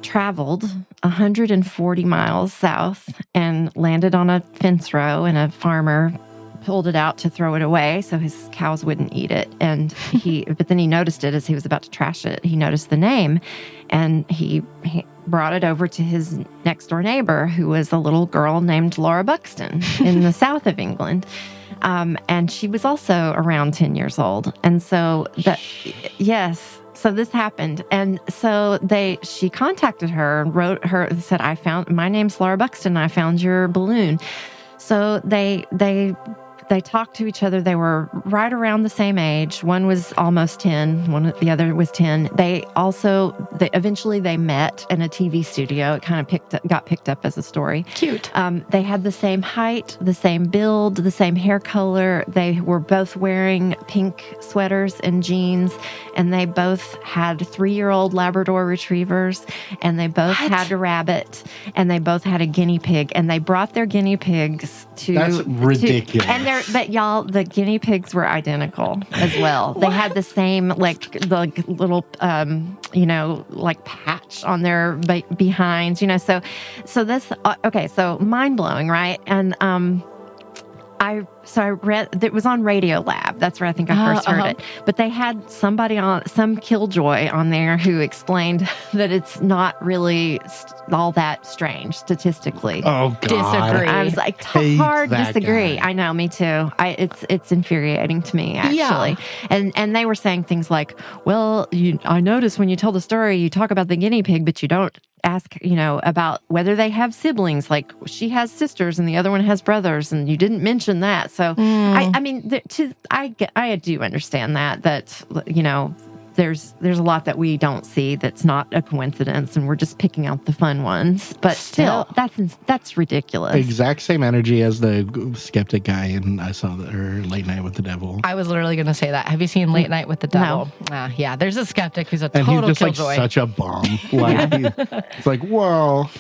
traveled 140 miles south and landed on a fence row, and a farmer pulled it out to throw it away so his cows wouldn't eat it. And but then he noticed it as he was about to trash it. He noticed the name, and he brought it over to his next door neighbor, who was a little girl named Laura Buxton in the south of England. And she was also around 10 years old. And so yes. So this happened. And so she contacted her and wrote her, said, my name's Laura Buxton. I found your balloon. So they talked to each other. They were right around the same age. One was almost 10. The other was 10. Eventually they met in a TV studio. It kind of got picked up as a story. Cute. They had the same height, the same build, the same hair color. They were both wearing pink sweaters and jeans, and they both had 3-year-old Labrador retrievers, and they both had a rabbit, and they both had a guinea pig, and they brought their guinea pigs That's ridiculous. But y'all, the guinea pigs were identical as well. They had the same, like, the little, like patch on their behinds, So this, okay, so mind blowing, right? And I read, it was on Radio Lab. That's where I think I first heard it. But they had somebody some killjoy on there who explained that it's not really all that strange statistically. Oh, God. Disagree. I was like, hard disagree. Guy. I know, me too. It's infuriating to me, actually. Yeah. And they were saying things like, well, I notice when you tell the story, you talk about the guinea pig, but you don't ask, about whether they have siblings. Like, she has sisters and the other one has brothers, and you didn't mention that. So, I do understand that, there's a lot that we don't see that's not a coincidence, and we're just picking out the fun ones. But still, that's ridiculous. Exact same energy as the skeptic guy in Late Night with the Devil. I was literally going to say that. Have you seen Late Night with the Devil? No. Yeah, there's a skeptic who's a total and he's just killjoy. Like such a bum. It's like, well,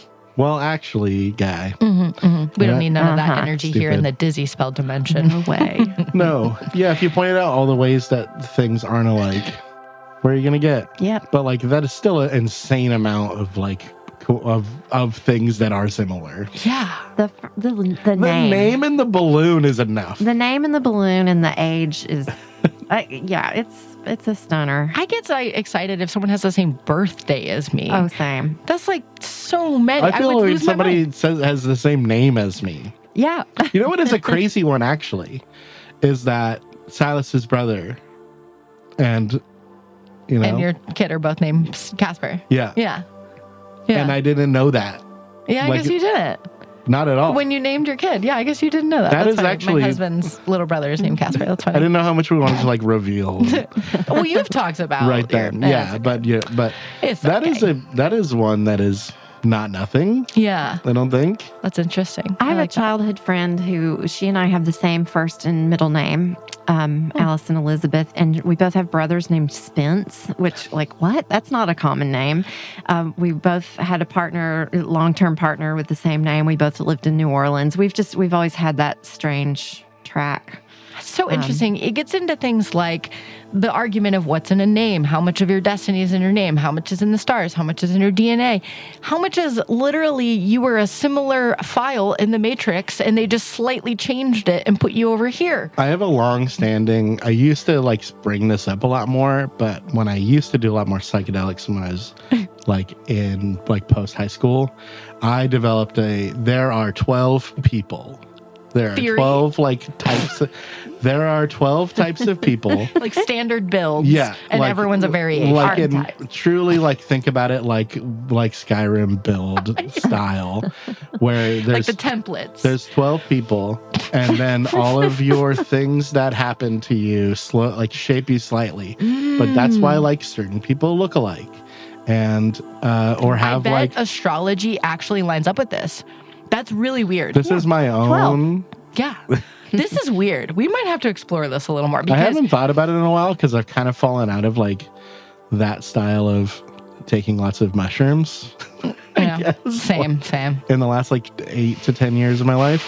actually, guy. We don't need none of that energy here in the dizzy spell dimension. No way. No. Yeah, if you pointed out all the ways that things aren't alike, where are you going to get? Yeah. But, like, that is still an insane amount of, like, of things that are similar. Yeah. The name. The name and the balloon is enough. The name and the balloon and the age is... it's a stunner. I get excited if someone has the same birthday as me. Oh, same. That's like so many. I feel like somebody has the same name as me. Yeah. You know what is a crazy one, actually? Is that Silas's brother and, and your kid are both named Casper. Yeah. Yeah. Yeah. And I didn't know that. Yeah, I guess you didn't. Not at all. When you named your kid. Yeah, I guess you didn't know that. That's is funny. actually... My husband's little brother is named Casper. That's funny. I didn't know how much we wanted to, like, reveal. Well, you've talked about right then. But that is one that is not nothing. Yeah. I don't think. That's interesting. I have a childhood friend who, she and I have the same first and middle name, Allison Elizabeth, and we both have brothers named Spence, which, like, what? That's not a common name. We both had a long-term partner with the same name. We both lived in New Orleans. We've always had that strange track. So interesting. It gets into things like the argument of what's in a name, how much of your destiny is in your name, how much is in the stars, how much is in your DNA, how much is literally you were a similar file in the Matrix and they just slightly changed it and put you over here. I have a long-standing, I used to like bring this up a lot more, but when I used to do a lot more psychedelics when I was like in like post-high school, I developed there are 12 people. There are 12 like types. There are 12 types of people. Like standard builds. Yeah. And like, everyone's a variation. Like truly like think about it like Skyrim build style where there's like the templates. There's 12 people and then all of your things that happen to you like shape you slightly. But that's why like certain people look alike. And or have I bet astrology actually lines up with this. That's really weird. This is my own. 12. Yeah. This is weird. We might have to explore this a little more. Because I haven't thought about it in a while because I've kind of fallen out of like that style of taking lots of mushrooms. Yeah, same. In the last like 8 to 10 years of my life.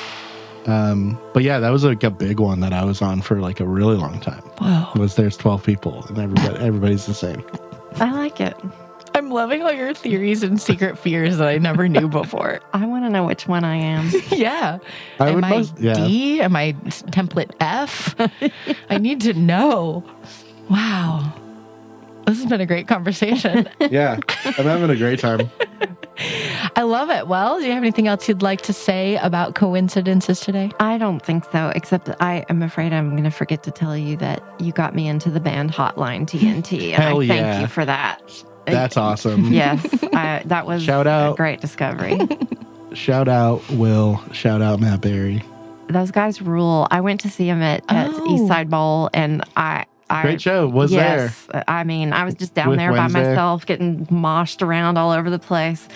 But yeah, that was like a big one that I was on for like a really long time. Wow. There's 12 people and everybody's the same. I like it. I'm loving all your theories and secret fears that I never knew before. I want to know which one I am. Yeah. Am I D? Am I template F? I need to know. Wow. This has been a great conversation. Yeah. I'm having a great time. I love it. Well, do you have anything else you'd like to say about coincidences today? I don't think so, except that I am afraid I'm going to forget to tell you that you got me into the band Hotline TNT. And I thank you for that. That's awesome. Yes, that was a great discovery. Shout out Will. Shout out Matt Berry. Those guys rule. I went to see them at East Side Bowl, and great show. There. I mean, I was just down there by myself, getting moshed around all over the place.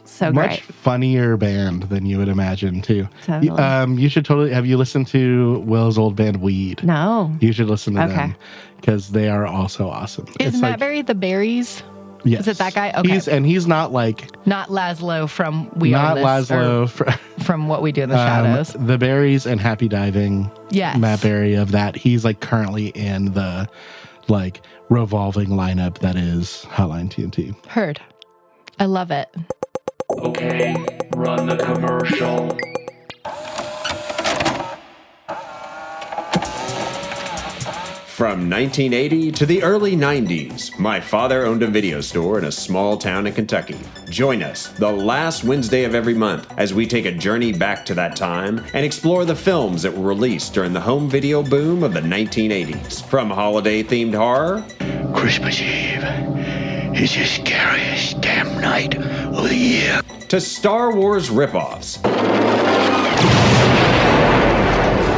So much great. Funnier band than you would imagine too. Totally. You should totally. Have you listened to Will's old band Weed? No. You should listen to them because they are also awesome. Is Matt Berry the Berries? Yes. Is it that guy? Okay. He's not like... Not Laszlo from We Not Own This. Laszlo. From What We Do in the Shadows. The Berries and Happy Diving. Yes. Matt Berry of that. He's like currently in the like revolving lineup that is Hotline TNT. Heard. I love it. Okay, run the commercial. From 1980 to the early 90s, my father owned a video store in a small town in Kentucky. Join us the last Wednesday of every month as we take a journey back to that time and explore the films that were released during the home video boom of the 1980s. From holiday-themed horror, Christmas Eve is the scariest damn night of the year, to Star Wars ripoffs.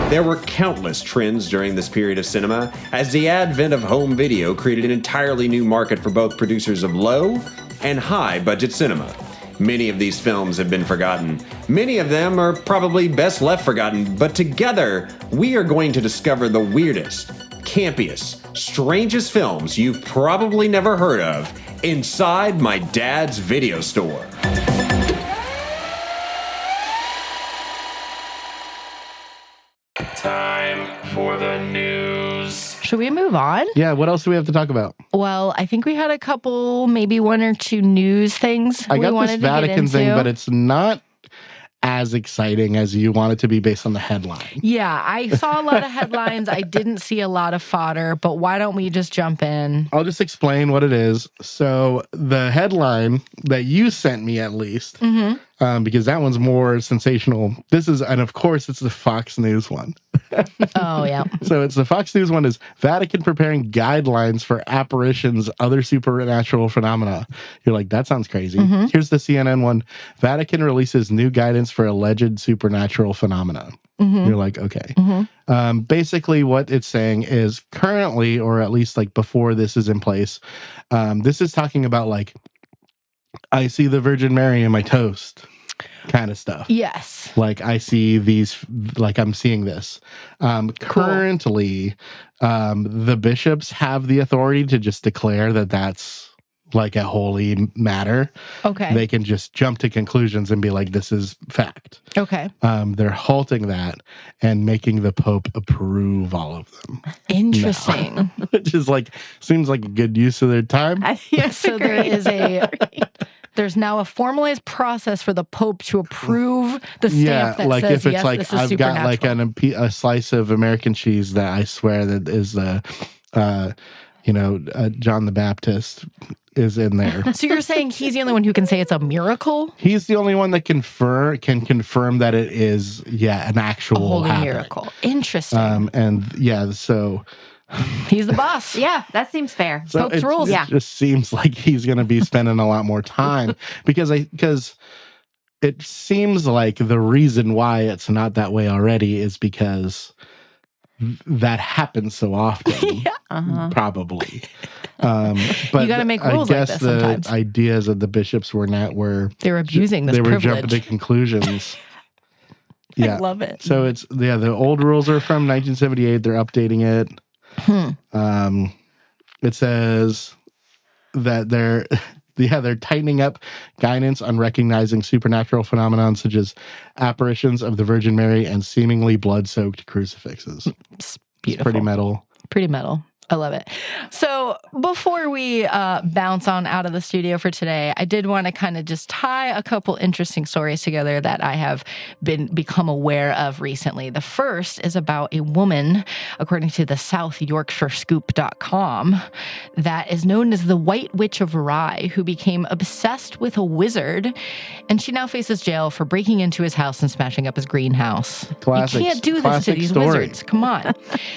There were countless trends during this period of cinema, as the advent of home video created an entirely new market for both producers of low and high budget cinema. Many of these films have been forgotten. Many of them are probably best left forgotten, but together, we are going to discover the weirdest, campiest, strangest films you've probably never heard of inside my dad's video store. Time for the news. Should we move on? Yeah, what else do we have to talk about? Well, I think we had a couple, maybe one or two news things I we got wanted this to get Vatican into. thing, but it's not as exciting as you want it to be based on the headline. Yeah, I saw a lot of headlines. I didn't see a lot of fodder, but why don't we just jump in? I'll just explain what it is. So the headline that you sent me, at least, because that one's more sensational. And of course, it's the Fox News one. Oh, yeah. So it's the Fox News one is Vatican preparing guidelines for apparitions, other supernatural phenomena. You're like, that sounds crazy. Here's the CNN one. Vatican releases new guidance for alleged supernatural phenomena. You're like, okay. Basically, what it's saying is currently, or at least like before this is in place, this is talking about like, I see the Virgin Mary in my toast kind of stuff. Yes. Like I see these, like I'm seeing this. Currently, the bishops have the authority to just declare that that's like a holy matter. Okay. They can just jump to conclusions and be like, this is fact. Okay. They're halting that and making the Pope approve all of them. Interesting. Which is like, seems like a good use of their time. So there's now a formalized process for the Pope to approve the stamp that like says, if it's yes, like this is I've got like a slice of American cheese that I swear that is John the Baptist is in there. So you're saying he's the only one who can say it's a miracle? He's the only one that can confirm that it is, an actual a holy happening. miracle. Interesting. So he's the boss. Yeah, that seems fair. So Pope's rules. It just seems like he's going to be spending a lot more time because it seems like the reason why it's not that way already is because that happens so often. Probably. But you got to make rules like this sometimes. The ideas of the bishops were they were abusing this privilege. They were jumping to conclusions. I love it. So the old rules are from 1978. They're updating it. It says that they're tightening up guidance on recognizing supernatural phenomenon such as apparitions of the Virgin Mary and seemingly blood-soaked crucifixes. It's beautiful. Pretty metal. Pretty metal. I love it. So before we bounce on out of the studio for today, I did want to kind of just tie a couple interesting stories together that I have become aware of recently. The first is about a woman, according to the SouthYorkshireScoop.com, that is known as the White Witch of Rye, who became obsessed with a wizard, and she now faces jail for breaking into his house and smashing up his greenhouse. Classic, you can't do this to these story. wizards. Come on.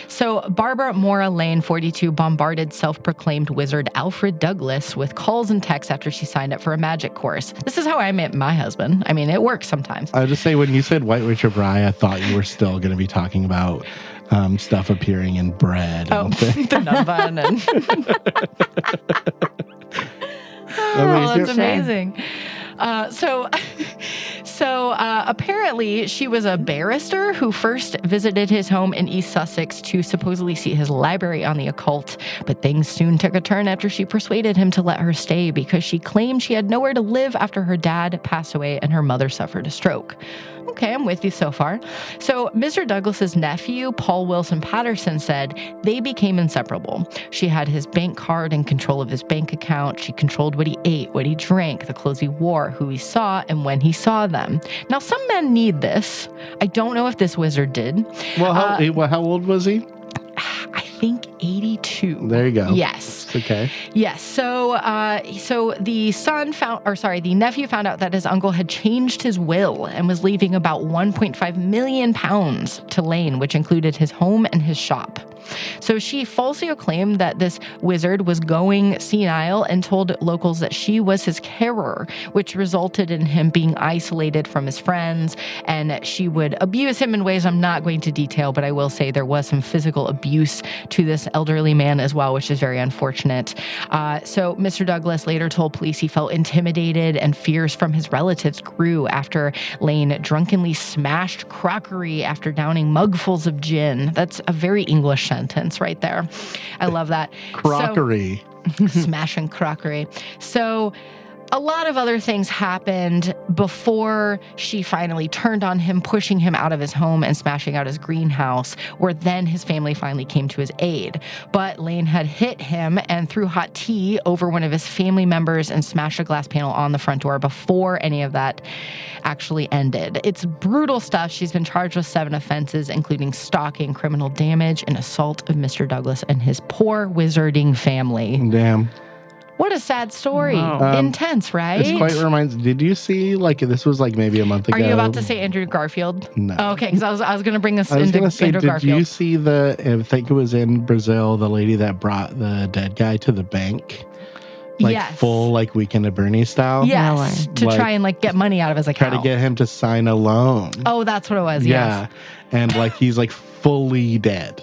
So Barbara Mora Lane, 42, bombarded self-proclaimed wizard Alfred Douglas with calls and texts after she signed up for a magic course. This is how I met my husband. I mean, it works sometimes. I'll just say, when you said White Witch of Rye, I thought you were still going to be talking about stuff appearing in bread. Oh, the nun bun. And that's amazing. So So apparently she was a barrister who first visited his home in East Sussex to supposedly see his library on the occult, but things soon took a turn after she persuaded him to let her stay because she claimed she had nowhere to live after her dad passed away and her mother suffered a stroke. Okay, I'm with you so far. So Mr. Douglas's nephew, Paul Wilson Patterson, said they became inseparable. She had his bank card and control of his bank account. She controlled what he ate, what he drank, the clothes he wore, who he saw, and when he saw them. Now, some men need this. I don't know if this wizard did. Well, how old was he? I think 82. There you go. Yes. Okay. Yes. So the nephew found out that his uncle had changed his will and was leaving about 1.5 million pounds to Lane, which included his home and his shop. So she falsely claimed that this wizard was going senile and told locals that she was his carer, which resulted in him being isolated from his friends, and she would abuse him in ways I'm not going to detail, but I will say there was some physical abuse to this elderly man as well, which is very unfortunate. So Mr. Douglas later told police he felt intimidated and fears from his relatives grew after Lane drunkenly smashed crockery after downing mugfuls of gin. That's a very English sentence right there. I love that. Crockery. So, smashing crockery. So a lot of other things happened before she finally turned on him, pushing him out of his home and smashing out his greenhouse, where then his family finally came to his aid. But Lane had hit him and threw hot tea over one of his family members and smashed a glass panel on the front door before any of that actually ended. It's brutal stuff. She's been charged with 7 offenses, including stalking, criminal damage, and assault of Mr. Douglas and his poor wizarding family. Damn. What a sad story. Wow. Intense, right? This quite reminds. Did you see, this was maybe a month ago? Are you about to say Andrew Garfield? No. Oh, okay, because I was going to bring this into Andrew Garfield. Did you see I think it was in Brazil, the lady that brought the dead guy to the bank? Yes. Full, Weekend at Bernie's style? Yes, to try and, get money out of his account. Try to get him to sign a loan. Oh, that's what it was, yeah. Yes. And, he's, fully dead.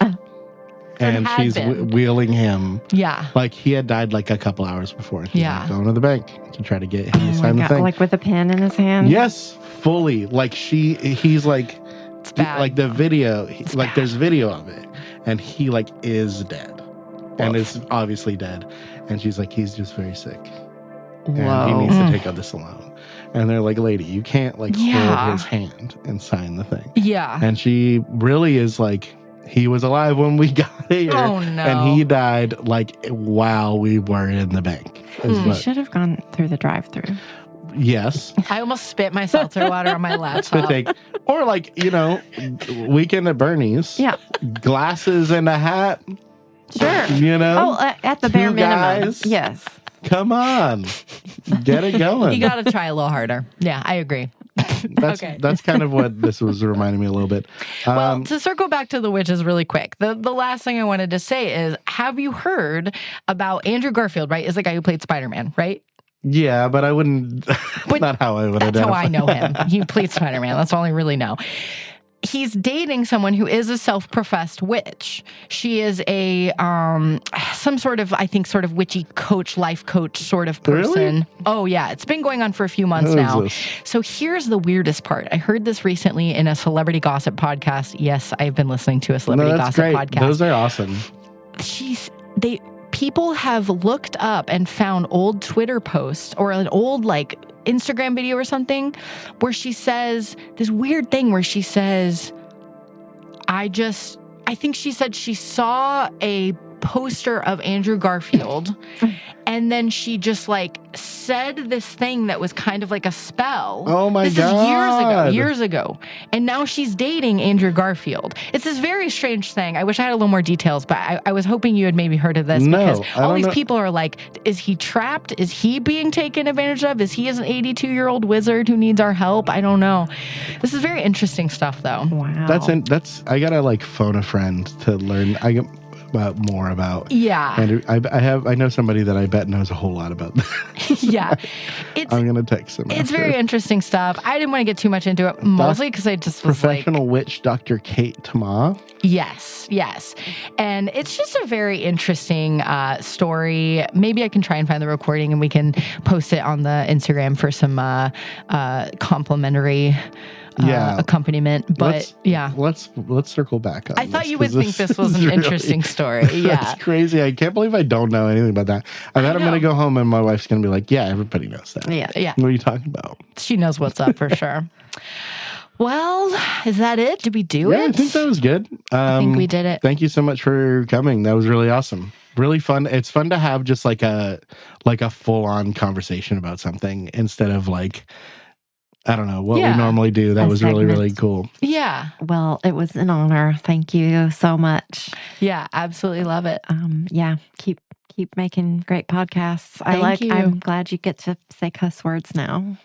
And she's wheeling him. Yeah. He had died a couple hours before. She's going to the bank to try to get him to sign the thing. With a pen in his hand? Yes, fully. He's it's bad. The video, there's video of it. And he is dead. And is obviously dead. And she's he's just very sick. Whoa. And he needs to take out this loan. And they're lady, you can't hold his hand and sign the thing. Yeah. And she really is he was alive when we got here. Oh, no. And he died while we were in the bank. You should have gone through the drive-through. Yes. I almost spit my seltzer water on my laptop. Or Weekend at Bernie's. Yeah. Glasses and a hat. Sure. Oh, at the bare minimum. Guys. Yes. Come on. Get it going. You got to try a little harder. Yeah, I agree. That's kind of what this was reminding me a little bit. Well, to circle back to the witches really quick, the last thing I wanted to say is, have you heard about Andrew Garfield, right? Is the guy who played Spider-Man, right? Yeah, but I wouldn't, not how I would That's identify. how I know him. He played Spider-Man. That's all I really know. He's dating someone who is a self-professed witch. She is a some sort of, I think, sort of witchy coach, life coach sort of person. Really? Oh, yeah. It's been going on for a few months now. So here's the weirdest part. I heard this recently in a celebrity gossip podcast. Yes, I've been listening to a celebrity gossip podcast. Those are awesome. People have looked up and found old Twitter posts or an old Instagram video or something where she says this weird thing where she says, I think she said she saw a poster of Andrew Garfield and then she just said this thing that was kind of like a spell. Oh my God. This is years ago. And now she's dating Andrew Garfield. It's this very strange thing. I wish I had a little more details, but I was hoping you had maybe heard of this because all these people are is he trapped? Is he being taken advantage of? Is he an 82-year-old wizard who needs our help? I don't know. This is very interesting stuff though. Wow. I gotta phone a friend to learn. more about. Yeah. And I know somebody that I bet knows a whole lot about that. Yeah. I'm going to text him. It's very interesting stuff. I didn't want to get too much into it, mostly because I just was Professional witch Dr. Kate Tama. Yes. And it's just a very interesting story. Maybe I can try and find the recording and we can post it on the Instagram for some complimentary accompaniment. But let's circle back on I thought you would think this was an interesting story. Yeah. That's crazy. I can't believe I don't know anything about that. I bet I'm going to go home and my wife's going to be like, yeah, everybody knows that. Yeah. What are you talking about? She knows what's up for sure. Well, is that it? Did we do it? Yeah, I think that was good. I think we did it. Thank you so much for coming. That was really awesome. Really fun. It's fun to have just like a full-on conversation about something instead of like, I don't know, what we normally do. That was really, really cool. Yeah. Well, it was an honor. Thank you so much. Yeah, absolutely love it. Keep making great podcasts. I'm glad you get to say cuss words now.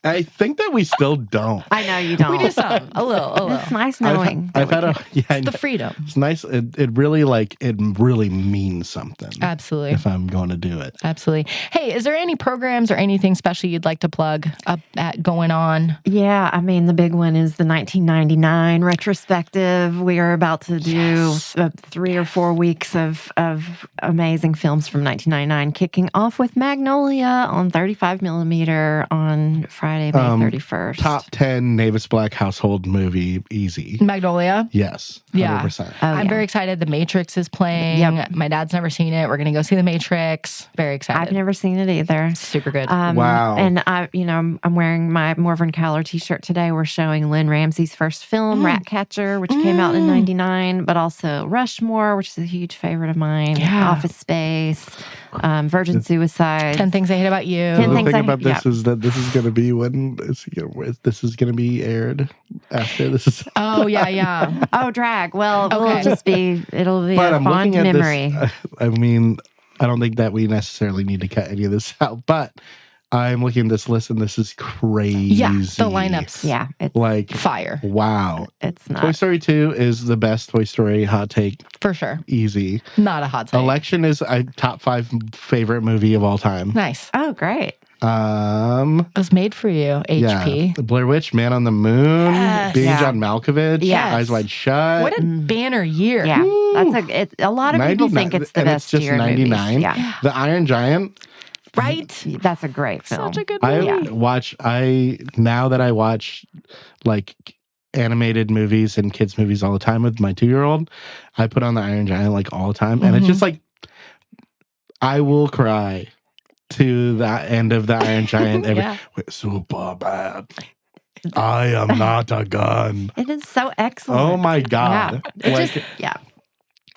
I think that we still don't. I know you don't. We do some. A little. It's nice knowing. I've had it's the freedom. It's nice. It really means something. Absolutely. If I'm going to do it. Absolutely. Hey, is there any programs or anything special you'd like to plug up at going on? Yeah, I mean, the big one is the 1999 retrospective. We are about to do 3 or 4 weeks of amazing films from 1999, kicking off with Magnolia on 35 millimeter on Friday, May 31st. Top 10 Navis Black household movie, easy. Magnolia? Yes. 100%. Yeah. I'm very excited. The Matrix is playing. Yep. My dad's never seen it. We're going to go see The Matrix. Very excited. I've never seen it either. Super good. Wow. And I'm wearing my Morven Caller t-shirt today. We're showing Lynn Ramsey's first film, Ratcatcher, which came out in 99, but also Rushmore, which is a huge favorite of mine. Yeah. Office Space, Virgin Suicide. 10 Things I Hate About You. The thing about this is that this is going to be this is going to be aired after this is. Oh, yeah. Oh, drag. Well, it'll be a fond memory. I mean, I don't think that we necessarily need to cut any of this out, but I'm looking at this list and this is crazy. Yeah, the lineups. Yeah. It's like fire. Wow. It's not. Toy Story 2 is the best Toy Story hot take. For sure. Easy. Not a hot take. Election is a top 5 favorite movie of all time. Nice. Oh, great. It was made for you, HP. Yeah. The Blair Witch, Man on the Moon, Being John Malkovich, Eyes Wide Shut. What a banner year. Yeah. A lot of people think it's the best year. It's just 99. Yeah. The Iron Giant. Right? That's a great film. Such a good movie. Now that I watch like animated movies and kids movies all the time with my 2-year-old, I put on the Iron Giant like all the time. And it's just like, I will cry to that end of the Iron Giant. Super bad. I am not a gun. It is so excellent. Oh my God.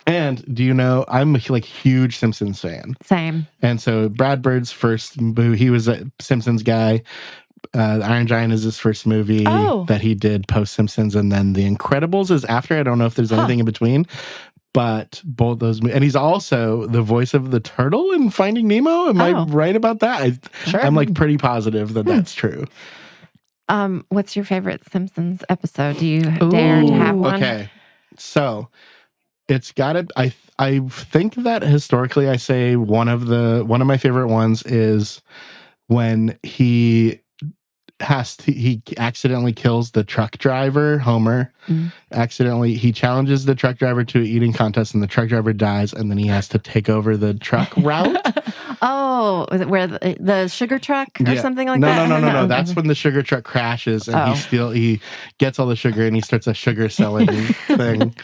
And do you know, I'm a huge Simpsons fan. Same. And so Brad Bird's first movie, he was a Simpsons guy. Iron Giant is his first movie that he did post Simpsons. And then The Incredibles is after. I don't know if there's anything in between. But both those, and he's also the voice of the turtle in Finding Nemo. Am I right about that? I'm like pretty positive that that's true. What's your favorite Simpsons episode? Do you dare to have one? Okay, so it's got to. I think that historically, I say one of my favorite ones is when he accidentally kills the truck driver, Homer. Accidentally, he challenges the truck driver to an eating contest, and the truck driver dies, and then he has to take over the truck route. Oh, where the sugar truck or something like that? No. That's when the sugar truck crashes, and he gets all the sugar, and he starts a sugar selling thing,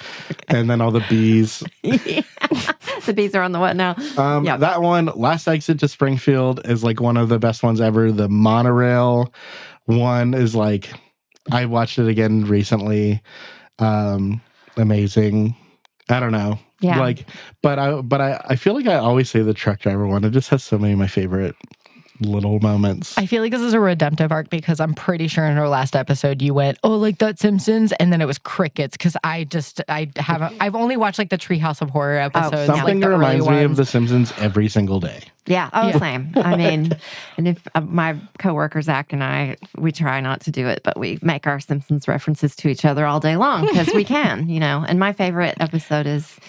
and then all the bees. The bees are on the what now? That one, Last Exit to Springfield, is like one of the best ones ever. The monorail one is like, I watched it again recently. Amazing. I don't know. Yeah. But I feel like I always say the truck driver one. It just has so many of my favorite little moments. I feel like this is a redemptive arc because I'm pretty sure in our last episode you went, like that Simpsons, and then it was crickets because I've only watched like the Treehouse of Horror episodes. Something that reminds me of The Simpsons every single day. Yeah, same. I mean, and if my coworker Zach and I, we try not to do it, but we make our Simpsons references to each other all day long because we can, And my favorite episode is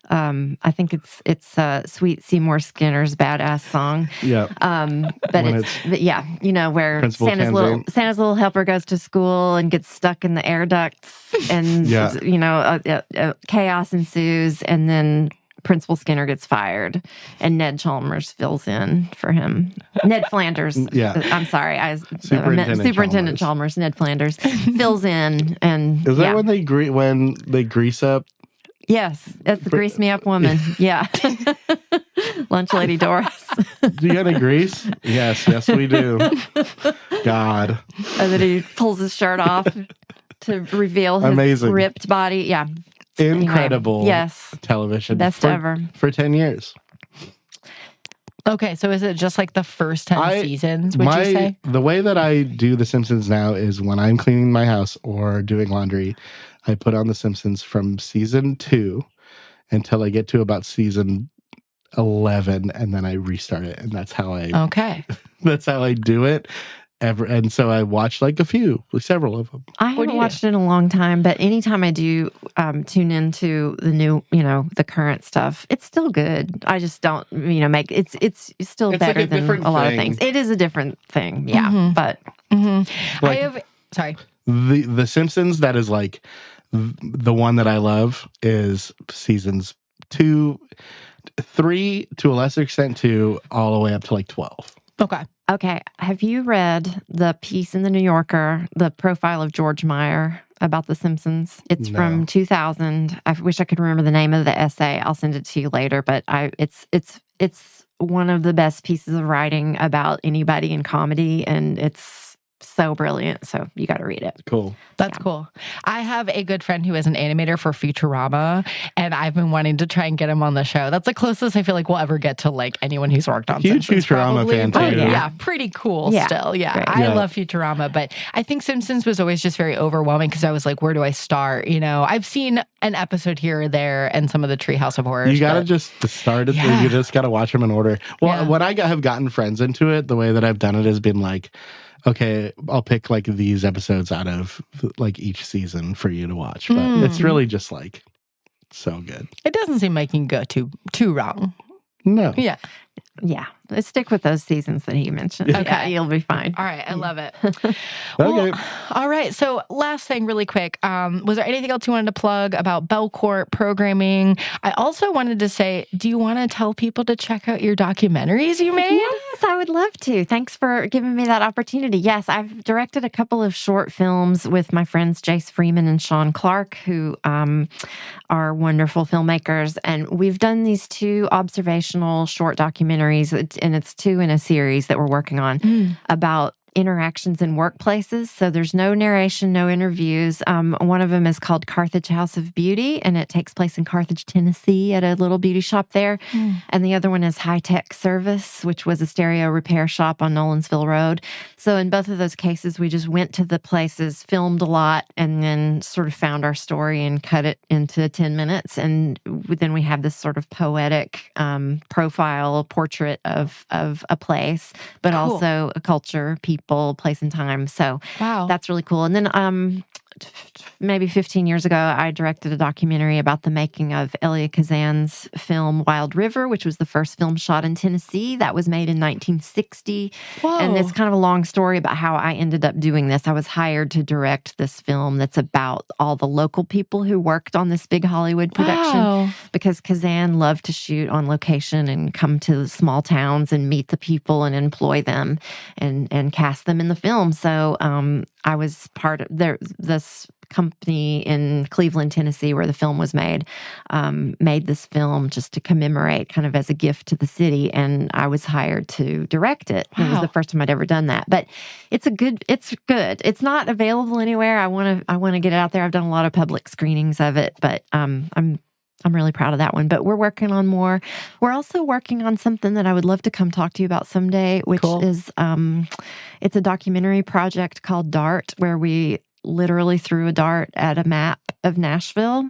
I think it's Sweet Seymour Skinner's badass song. Yeah. But yeah, where Principal Santa's little helper goes to school and gets stuck in the air ducts, and chaos ensues, and then Principal Skinner gets fired, and Ned Chalmers fills in for him. Ned Flanders. Yeah. I'm sorry. Superintendent Chalmers. Ned Flanders fills in, and is that when they grease up? Yes, that's the grease me up woman. Yeah. Lunch Lady Doris. Do you got any grease? Yes, we do. God. And then he pulls his shirt off to reveal his ripped body. Yeah. Incredible. Anyway, television. Best ever. For 10 years. Okay, so is it just like the first 10 seasons, would you say? The way that I do The Simpsons now is when I'm cleaning my house or doing laundry, I put on The Simpsons from season 2 until I get to about season 11, and then I restart it, and that's how I do it. And so I watched several of them. I haven't watched it in a long time, but anytime I do tune into the new, the current stuff, it's still good. I just don't, it's still better than a lot of things. It is a different thing, yeah. But The Simpsons, that is like the one that I love is seasons 2, 3, to a lesser extent 2, all the way up to like 12. Okay. Have you read the piece in the New Yorker, the profile of George Meyer about The Simpsons? It's from 2000. I wish I could remember the name of the essay. I'll send it to you later. But it's one of the best pieces of writing about anybody in comedy, and it's so brilliant. So you got to read it. Cool. That's cool. I have a good friend who is an animator for Futurama, and I've been wanting to try and get him on the show. That's the closest I feel like we'll ever get to like anyone who's worked on Huge Simpsons. Futurama fan too. Yeah, pretty cool still. Yeah, I love Futurama, but I think Simpsons was always just very overwhelming because I was like, where do I start? I've seen an episode here or there and some of the Treehouse of Horrors. You got to just start it. You just got to watch them in order. Well, when I have gotten friends into it, the way that I've done it has been like, okay, I'll pick like these episodes out of like each season for you to watch. But it's really just like so good. It doesn't seem like you can go too wrong. No. Yeah. Yeah. Let's stick with those seasons that he mentioned. Okay. You'll be fine. All right. I love it. Okay. All right. So last thing really quick. Was there anything else you wanted to plug about Belcourt programming? I also wanted to say, do you want to tell people to check out your documentaries you made? Yes, I would love to. Thanks for giving me that opportunity. Yes, I've directed a couple of short films with my friends Jace Freeman and Sean Clark, who are wonderful filmmakers. And we've done these 2 observational short documentaries, and it's 2 in a series that we're working on about interactions in workplaces. So there's no narration, no interviews. One of them is called Carthage House of Beauty, and it takes place in Carthage, Tennessee at a little beauty shop there. And the other one is High Tech Service, which was a stereo repair shop on Nolensville Road. So in both of those cases, we just went to the places, filmed a lot, and then sort of found our story and cut it into 10 minutes. And then we have this sort of poetic portrait of a place, but also a culture, people, place and time. So that's really cool. And then maybe 15 years ago, I directed a documentary about the making of Elia Kazan's film Wild River, which was the first film shot in Tennessee. That was made in 1960. Whoa. And it's kind of a long story about how I ended up doing this. I was hired to direct this film that's about all the local people who worked on this big Hollywood production because Kazan loved to shoot on location and come to small towns and meet the people and employ them and cast them in the film. So I was part of this company in Cleveland, Tennessee, where the film was made this film just to commemorate, kind of as a gift to the city, and I was hired to direct it. It was the first time I'd ever done that, but it's good. It's not available anywhere. I want to get it out there. I've done a lot of public screenings of it, but I'm really proud of that one. But we're working on more. We're also working on something that I would love to come talk to you about someday, which is it's a documentary project called DART, where we literally threw a dart at a map of Nashville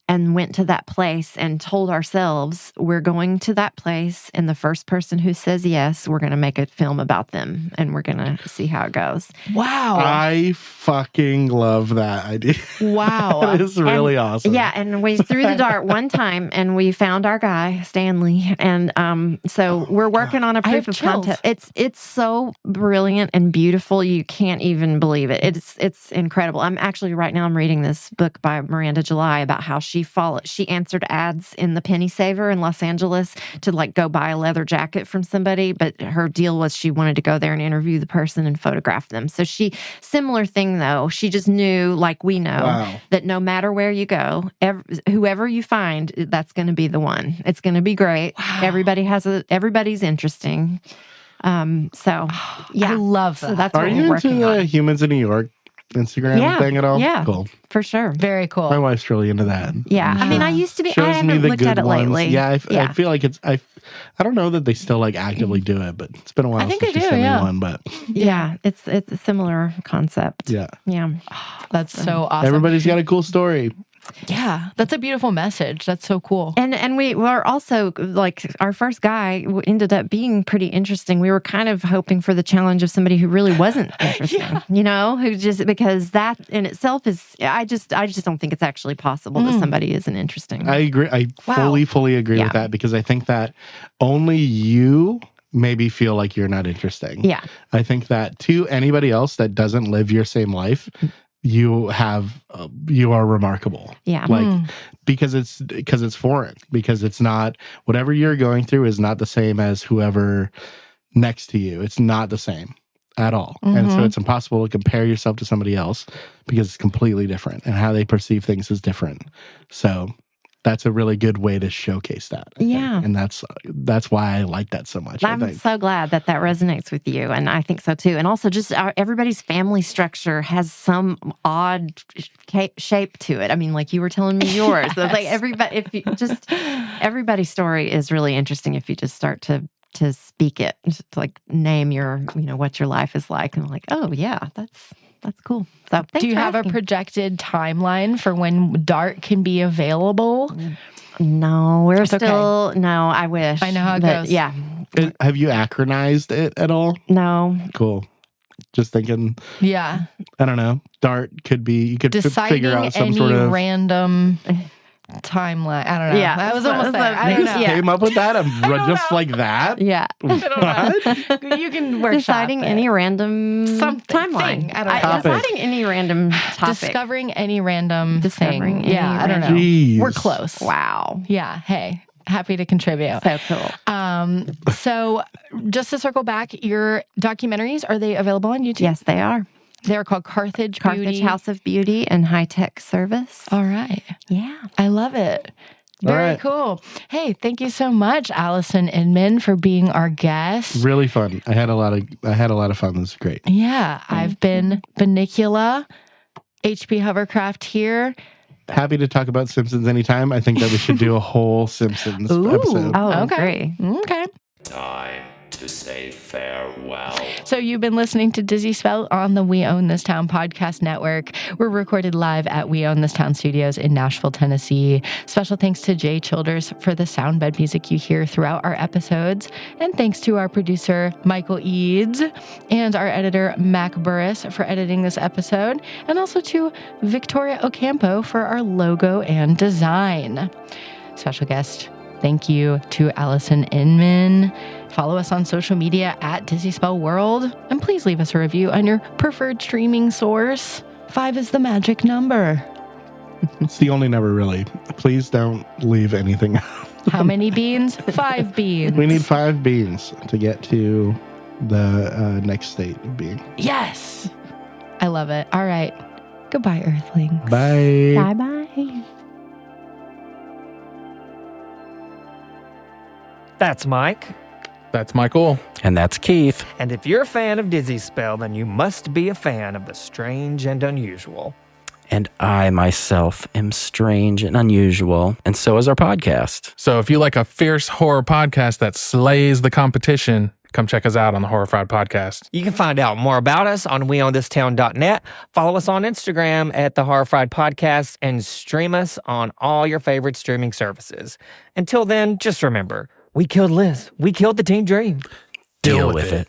and went to that place and told ourselves, we're going to that place, and the first person who says yes, we're going to make a film about them, and we're going to see how it goes. Wow. I fucking love that idea. Wow. That is really awesome. Yeah, and we threw the dart one time, and we found our guy, Stanley, and so we're working on a proof of concept. It's so brilliant and beautiful, you can't even believe it. It's incredible. I'm reading this book by Miranda July about how she answered ads in the Penny Saver in Los Angeles to like go buy a leather jacket from somebody, but her deal was she wanted to go there and interview the person and photograph them. So similar thing though, she just knew, like we know, that no matter where you go, whoever you find, that's going to be the one. It's going to be great. Wow. Everybody's interesting. So yeah, I love that. So that's Are what you we're working into the on. Humans in New York Instagram thing at all? Yeah, cool. For sure. Very cool. My wife's really into that. Yeah. I mean, I used to be. Shows I haven't looked at it lately. Yeah, I feel like it's. I don't know that they still like actively do it, but it's been a while. I think since they do. sent me Yeah. one, but it's a similar concept. Yeah. That's so awesome. Everybody's got a cool story. Yeah, that's a beautiful message. That's so cool. And we were also, like, our first guy ended up being pretty interesting. We were kind of hoping for the challenge of somebody who really wasn't interesting, who just, because that in itself is, I just don't think it's actually possible that somebody isn't interesting. I agree. I fully agree with that, because I think that only you maybe feel like you're not interesting. Yeah. I think that to anybody else that doesn't live your same life, you are remarkable. Yeah. Like, because it's foreign, because it's not, whatever you're going through is not the same as whoever next to you. It's not the same at all. And so it's impossible to compare yourself to somebody else, because it's completely different, and how they perceive things is different. So that's a really good way to showcase that. I think. And that's why I like that so much. I'm so glad that resonates with you, and I think so too. And also, just everybody's family structure has some odd shape to it. I mean, like you were telling me yours. So like everybody's story is really interesting if you just start to speak it, just like name your, what your life is like, and I'm like, oh yeah, that's cool. So do you have a projected timeline for when Dart can be available? No, we're still, no, I wish. I know how it goes. Yeah. Have you acronized it at all? No. Cool. Just thinking. Yeah. I don't know. Dart could be, you could figure out some any sort of random timeline. I don't know. Yeah. That was almost there. I don't You know. just came up with that? Just like that? Yeah. What? You can workshop deciding any random timeline. I don't know. Deciding any random topic. Discovering any random thing. Any Yeah, I don't know. Jeez. We're close. Wow. Yeah. Hey, happy to contribute. So cool. So just to circle back, your documentaries, are they available on YouTube? Yes, they are. They're called Carthage Beauty. House of Beauty and High Tech Service. All right. Yeah. I love it. Very cool. Hey, thank you so much, Allison Inman, for being our guest. Really fun. I had a lot of fun. This was great. Yeah. I've been Bunnicula, HP Hovercraft here. Happy to talk about Simpsons anytime. I think that we should do a whole Simpsons episode. Oh, okay. Okay. Time to say farewell. So you've been listening to Dizzy Spell on the We Own This Town podcast network. We're recorded live at We Own This Town studios in Nashville, Tennessee. Special thanks to Jay Childers for the sound bed music you hear throughout our episodes. And thanks to our producer, Michael Eads, and our editor, Mac Burrus, for editing this episode. And also to Victoria Ocampo for our logo and design. Special guest, thank you to Allison Inman. Follow us on social media at Dizzy Spell World. And please leave us a review on your preferred streaming source. 5 is the magic number. It's the only number, really. Please don't leave anything out. How many beans? 5 beans. We need 5 beans to get to the next state of being. Yes. I love it. All right. Goodbye, Earthlings. Bye. Bye-bye. That's Mike. That's Michael. And that's Keith. And if you're a fan of Dizzy Spell, then you must be a fan of the strange and unusual. And I myself am strange and unusual, and so is our podcast. So if you like a fierce horror podcast that slays the competition, come check us out on the Horrified Podcast. You can find out more about us on weonthistown.net. Follow us on Instagram at the Horrified Podcast and stream us on all your favorite streaming services. Until then, just remember, we killed Liz. We killed the teen dream. Deal with it.